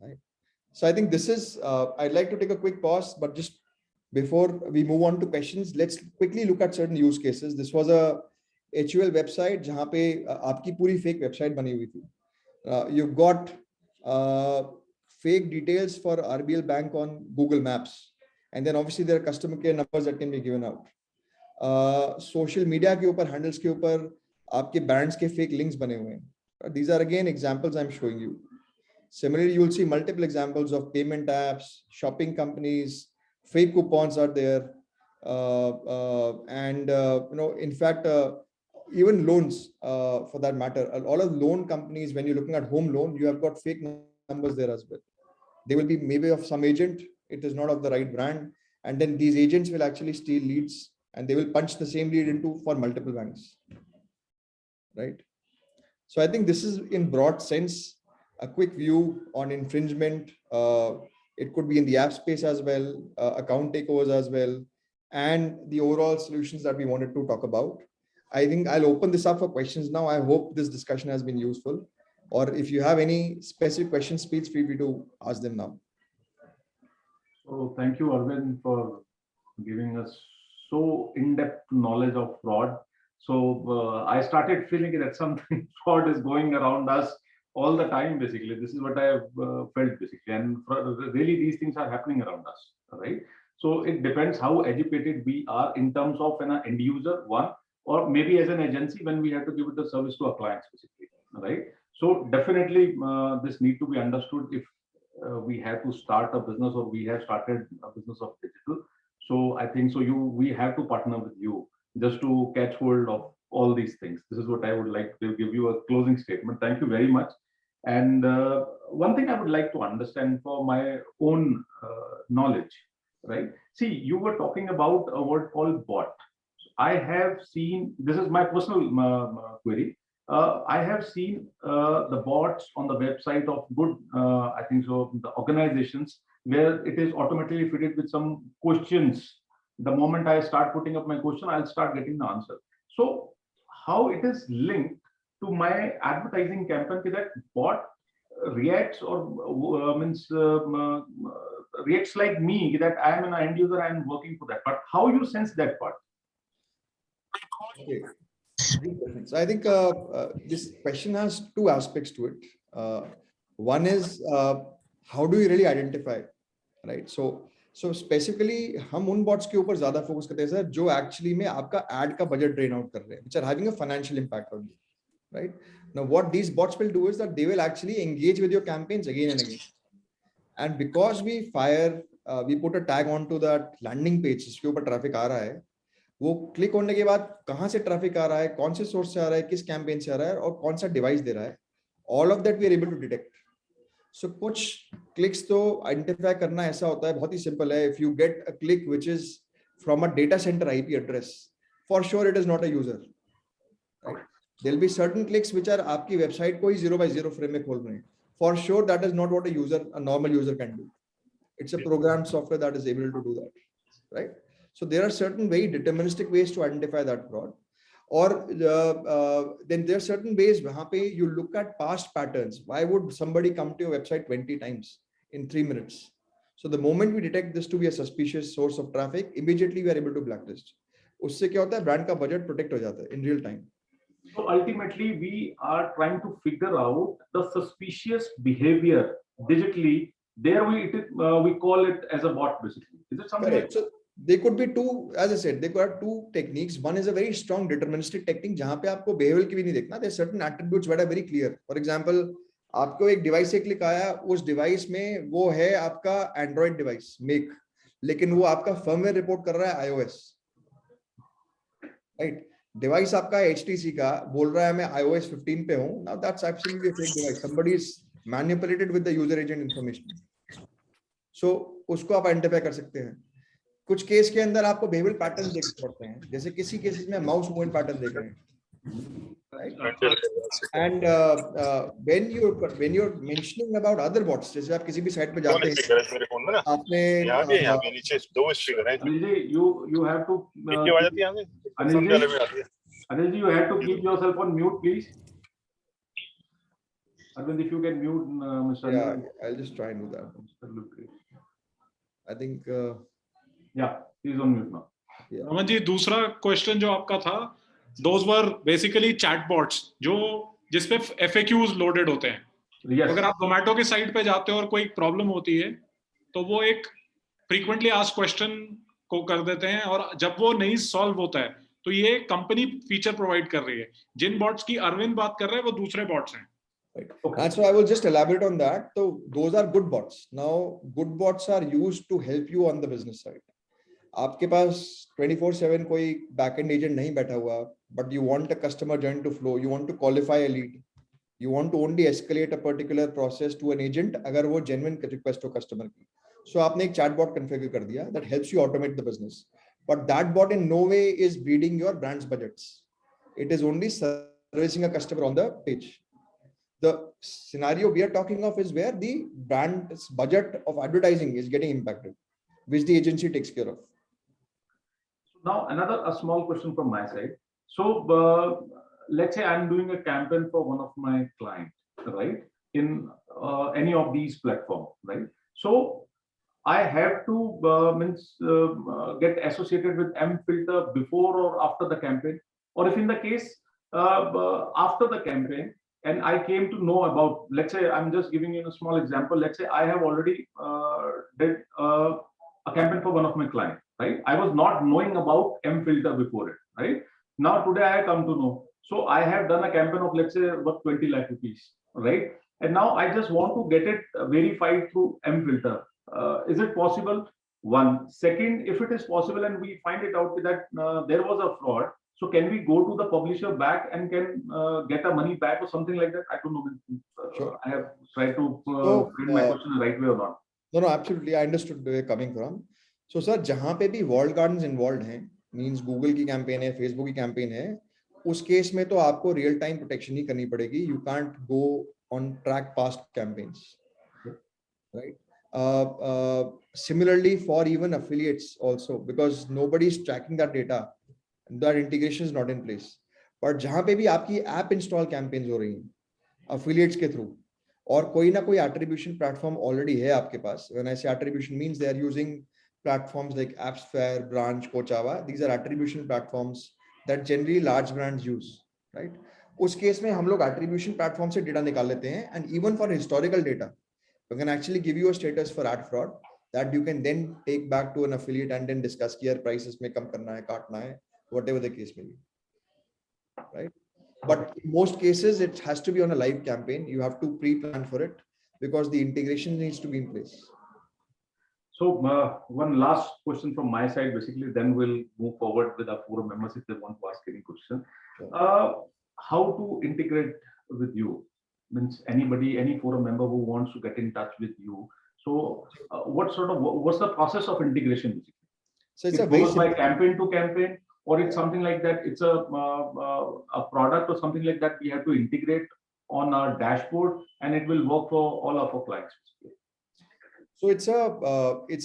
Right. So I think this is, I'd like to take a quick pause, but just before we move on to questions, let's quickly look at certain use cases. This was a HUL website जहाँ पे आपकी पूरी fake website बनी हुई थी. You've got fake details for RBL Bank on Google Maps, and then obviously there are customer care numbers that can be given out. Social media के ऊपर handles के ऊपर आपके brands के fake links बने हुए हैं. These are again examples I'm showing you. Similarly, you will see multiple examples of payment apps, shopping companies, fake coupons are there, and in fact, even loans for that matter. All of loan companies, when you're looking at home loan, you have got fake numbers there as well. They will be maybe of some agent, it is not of the right brand, and then these agents will actually steal leads and they will punch the same lead into for multiple banks, right? So I think this is in broad sense a quick view on infringement. It could be in the app space as well, account takeovers as well, and the overall solutions that we wanted to talk about. I think I'll open this up for questions now. I hope this discussion has been useful, or if you have any specific questions, please feel free to ask them now. So thank you, Arvind, for giving us so in-depth knowledge of fraud. So I started feeling that something fraud is going around us all the time. Basically, this is what I have felt basically, and really these things are happening around us, right? So it depends how educated we are in terms of an end user, one, or maybe as an agency when we have to give it the service to our clients, basically, right? So definitely this need to be understood if we have to start a business or we have started a business of digital. So I think so we have to partner with you just to catch hold of all these things. This is what I would like to give you a closing statement. Thank you very much. And one thing I would like to understand for my own knowledge, right? See, you were talking about a word called bot. I have seen, this is my personal query. I have seen the bots on the website of good, I think so, the organizations where it is automatically fitted with some questions. The moment I start putting up my question, I'll start getting the answer. So how it is linked to my advertising campaign that bot reacts or reacts like me, that I am an end user, I am working for that. But how you sense that part? Okay. So I think this question has two aspects to it. One is how do you really identify, right? So specifically हम उन bots के ऊपर ज़्यादा focus करते हैं sir जो actually में आपका ad का budget drain out कर रहे हैं, which are having a financial impact on you, right? Now what these bots will do is that they will actually engage with your campaigns again and again, and because we put a tag onto that landing page जिसके ऊपर traffic आ रहा है, वो click होने के बाद कहां से ट्रैफिक आ रहा है, कौन से सोर्स से आ रहा है, किस कैंपेन से आ रहा है और कौन सा डिवाइस दे रहा है, all of that we are able to detect. So कुछ क्लिक्स तो आइडेंटिफाई करना ऐसा होता है, बहुत ही सिंपल है. If you get a click which is from a data center IP address, for sure it is not a user, right? There will be certain clicks which are आपकी website को ही 0/0 फ्रेम में खोल रहे हैं. For sure that is not what a normal user can do. It's a programmed software that is able to do that, right? So there are certain very deterministic ways to identify that fraud, or then there are certain ways वहाँ पे you look at past patterns. Why would somebody come to your website 20 times in 3 minutes? So the moment we detect this to be a suspicious source of traffic, immediately we are able to blacklist. उससे क्या होता है, brand का budget protect हो जाता है in real time. So ultimately we are trying to figure out the suspicious behavior digitally. There we call it as a bot basically. Is it something Correct. like that? So they could be two, as I said, they could have two techniques. One is a very strong deterministic technique जहाँ पे आपको behavioral की भी नहीं देखना. There are certain attributes that are very clear. For example, आपको एक device से क्लिक आया, उस डिवाइस में वो है आपका एंड्रॉइड डिवाइस मेक, लेकिन वो आपका फर्मवेयर रिपोर्ट कर रहा है iOS, राइट? डिवाइस आपका HTC का बोल रहा है मैं iOS 15 पे हूँ. Now that's absolutely a fake device. Somebody is manipulated with the user agent information. So उसको आप आइडेंटिफाई कर सकते हैं. कुछ केस के अंदर आपको बिहेवियरल पैटर्न देखने पड़ते हैं, जैसे किसी केसेस में माउस मूवमेंट पैटर्न देख रहे हैं, right? And when you're mentioning about other bots, जैसे आप किसी भी साइट पे जाते हैं, आपने यहाँ पे नीचे 2 स्पीकर हैं. Anil ji, you have to कितनी आवाज आती है यहाँ से? Anil ji, you have to keep yourself on mute, please. Arvind, if you can mute Mr. Yeah, I'll just try and do that. I think yeah, he's on mute now. Raman ji, दूसरा question जो आपका था, those were basically chatbots जो जिसपे FAQs loaded होते हैं. Yes. अगर आप जोमेटो के साइट पे जाते हो और कोई प्रॉब्लम होती है तो वो एक फ्रीक्वेंटली आस्क्ड क्वेश्चन को कर देते हैं, और जब वो नहीं सॉल्व होता है तो ये कंपनी फीचर प्रोवाइड कर रही है. जिन बॉट्स की अरविंद बात कर रहे हैं वो दूसरे बॉट्स हैं. Right. That's why I will just elaborate on that. So those are good bots. Now, good bots are used to help you on the business side. आपके पास 24/7 कोई बैकएंड एजेंट नहीं बैठा हुआ, but you want a customer journey to flow, you want to qualify a lead, you want to only escalate a particular process to an agent अगर वो genuine request हो customer की. So आपने एक chatbot configure कर दिया that helps you automate the business, but that bot in no way is bleeding your brand's budgets. It is only servicing a customer on the page. The scenario we are talking of is where the brand's budget of advertising is getting impacted, which the agency takes care of. Now, a small question from my side. So, let's say I'm doing a campaign for one of my clients, right? In any of these platforms, right? So, I have to get associated with mFilter before or after the campaign, or if in the case after the campaign, and I came to know about, let's say, I'm just giving you a small example. Let's say I have already did a campaign for one of my clients, right? I was not knowing about mFilter before it, right? Now today I come to know. So I have done a campaign of, let's say, about 20 lakh rupees, right? And now I just want to get it verified through mFilter. Is it possible? One. Second, if it is possible and we find it out that there was a fraud, so can we go to the publisher back and can get our money back or something like that? I don't know. Sure. I have tried to frame my question the right way or not. No, absolutely. I understood where you're coming from. So, sir, जहाँ पे भी walled gardens involved हैं, means Google की campaign है, Facebook की campaign है, उस case में तो आपको real time protection ही करनी पड़ेगी. You can't go on track past campaigns, right? Similarly, for even affiliates also, because nobody is tracking that data, that integration is not in place. But जहाँ पे भी आपकी app install campaigns हो रही हैं, affiliates के through, और कोई ना कोई attribution platform already है आपके पास. When I say attribution, means they are using platforms like AppsFair, Branch, Kochava. These are attribution platforms that generally large brands use, right? उस केस में हम लोग attribution platform से data निकाल लेते हैं, and even for historical data, we can actually give you a status for ad fraud that you can then take back to an affiliate and then discuss कि यार prices में कम करना है, काटना है, whatever the case may be, right? But in most cases, it has to be on a live campaign. You have to pre-plan for it because the integration needs to be in place. So one last question from my side, basically, then we'll move forward with our forum members if they want to ask any question. Sure. How to integrate with you? Means anybody, any forum member who wants to get in touch with you. So what's the process of integration? Basically? So it's it a very goes by simple campaign to campaign, or it's something like that. It's a product or something like that. We have to integrate on our dashboard, and it will work for all of our clients. So it's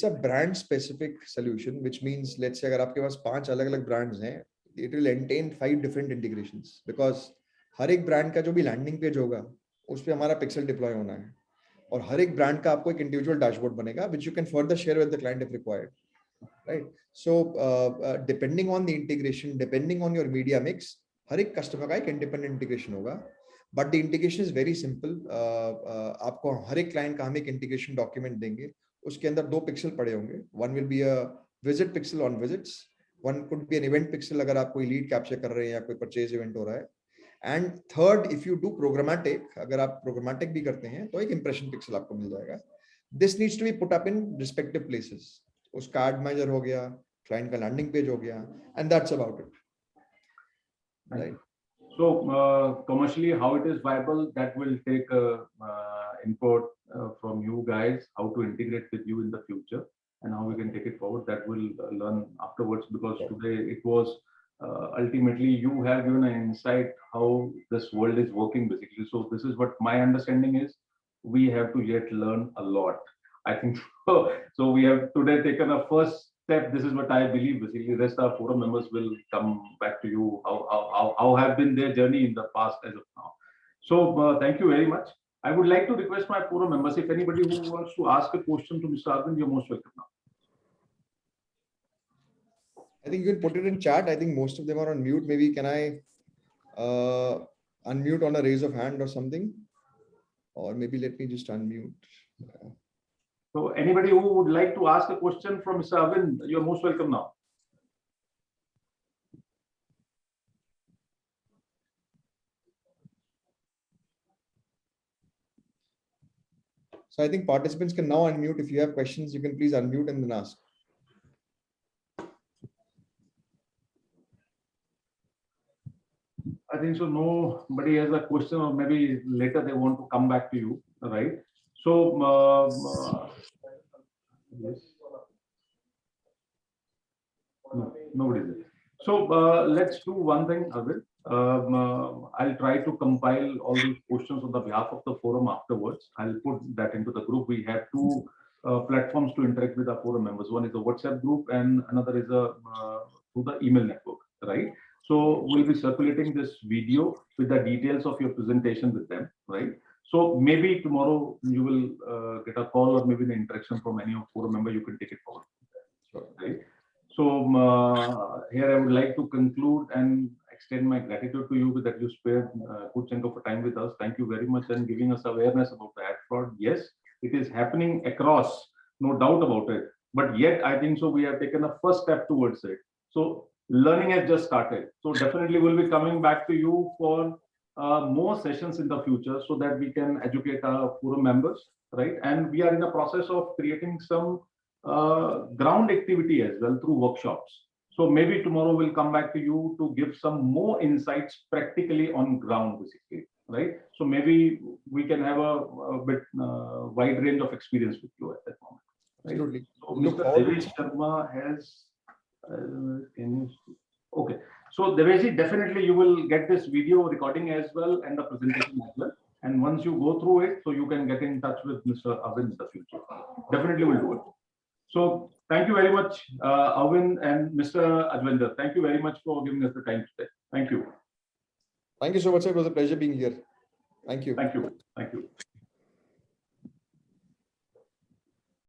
a brand specific solution, which means let's say अगर आपके पास 5 अलग-अलग brands हैं, it will contain 5 different integrations because हर एक brand का जो भी landing page होगा, उस पे हमारा pixel deploy होना है, और हर एक brand का आपको एक individual dashboard बनेगा, which you can further share with the client if required, right? So depending on the integration, depending on your media mix, हर एक customer का एक independent integration होगा. But the integration is very simple. आपको हर एक client का हम एक integration document देंगे. उसके अंदर 2 pixel पड़े होंगे. One will be a visit pixel on visits. One could be an event pixel अगर आप कोई lead capture कर रहे हैं या कोई purchase event हो रहा है. And third, if you do programmatic, अगर आप programmatic भी करते हैं तो एक impression pixel आपको मिल जाएगा. This needs to be put up in respective places. उसका ad manager हो गया, client का landing page हो गया, and that's about it. Right. So commercially, how it is viable, that will take input from you guys, how to integrate with you in the future and how we can take it forward. That we'll learn afterwards, because today it was ultimately you have given an insight how this world is working basically. So this is what my understanding is. We have to yet learn a lot, I think. So we have today taken a first step. This is what I believe. Basically, the rest of our forum members will come back to you how have been their journey in the past as of now. So thank you very much. I would like to request my forum members, if anybody who wants to ask a question to Mr. Arvind, you're most welcome now. I think you can put it in chat. I think most of them are on mute. Maybe can I unmute on a raise of hand or something? or maybe let me just unmute. So anybody who would like to ask a question from Mr. Arvind, you're most welcome now. So I think participants can now unmute. If you have questions, you can please unmute and then ask. I think so. Nobody has a question, or maybe later they want to come back to you, right? So yes. No, nobody is. So let's do one thing, Arvind. I'll try to compile all these questions on the behalf of the forum afterwards. I'll put that into the group. We have two platforms to interact with our forum members. One is a WhatsApp group, and another is through the email network, right? So we'll be circulating this video with the details of your presentation with them, right? So maybe tomorrow you will get a call, or maybe an interaction from any of forum member. You can take it forward, right? So here I would like to conclude and extend my gratitude to you that you spared a good chunk of time with us. Thank you very much, and giving us awareness about the ad fraud. Yes, it is happening across, no doubt about it. But yet, I think so we have taken a first step towards it. So learning has just started. So definitely we'll be coming back to you for more sessions in the future, so that we can educate our forum members, right? And we are in the process of creating some ground activity as well through workshops. So maybe tomorrow we'll come back to you to give some more insights practically on ground, basically, right? So maybe we can have a bit wide range of experience with you at that moment. Right? Absolutely. So Mr. Devesh Sharma has, okay. So Devesh, definitely you will get this video recording as well and the presentation as well. And once you go through it, so you can get in touch with Mr. Arvind in the future. Definitely will do it. So thank you very much, Arvind and Mr. Ajwender. Thank you very much for giving us the time today. Thank you. Thank you so much, sir. It was a pleasure being here. Thank you. Thank you. Thank you.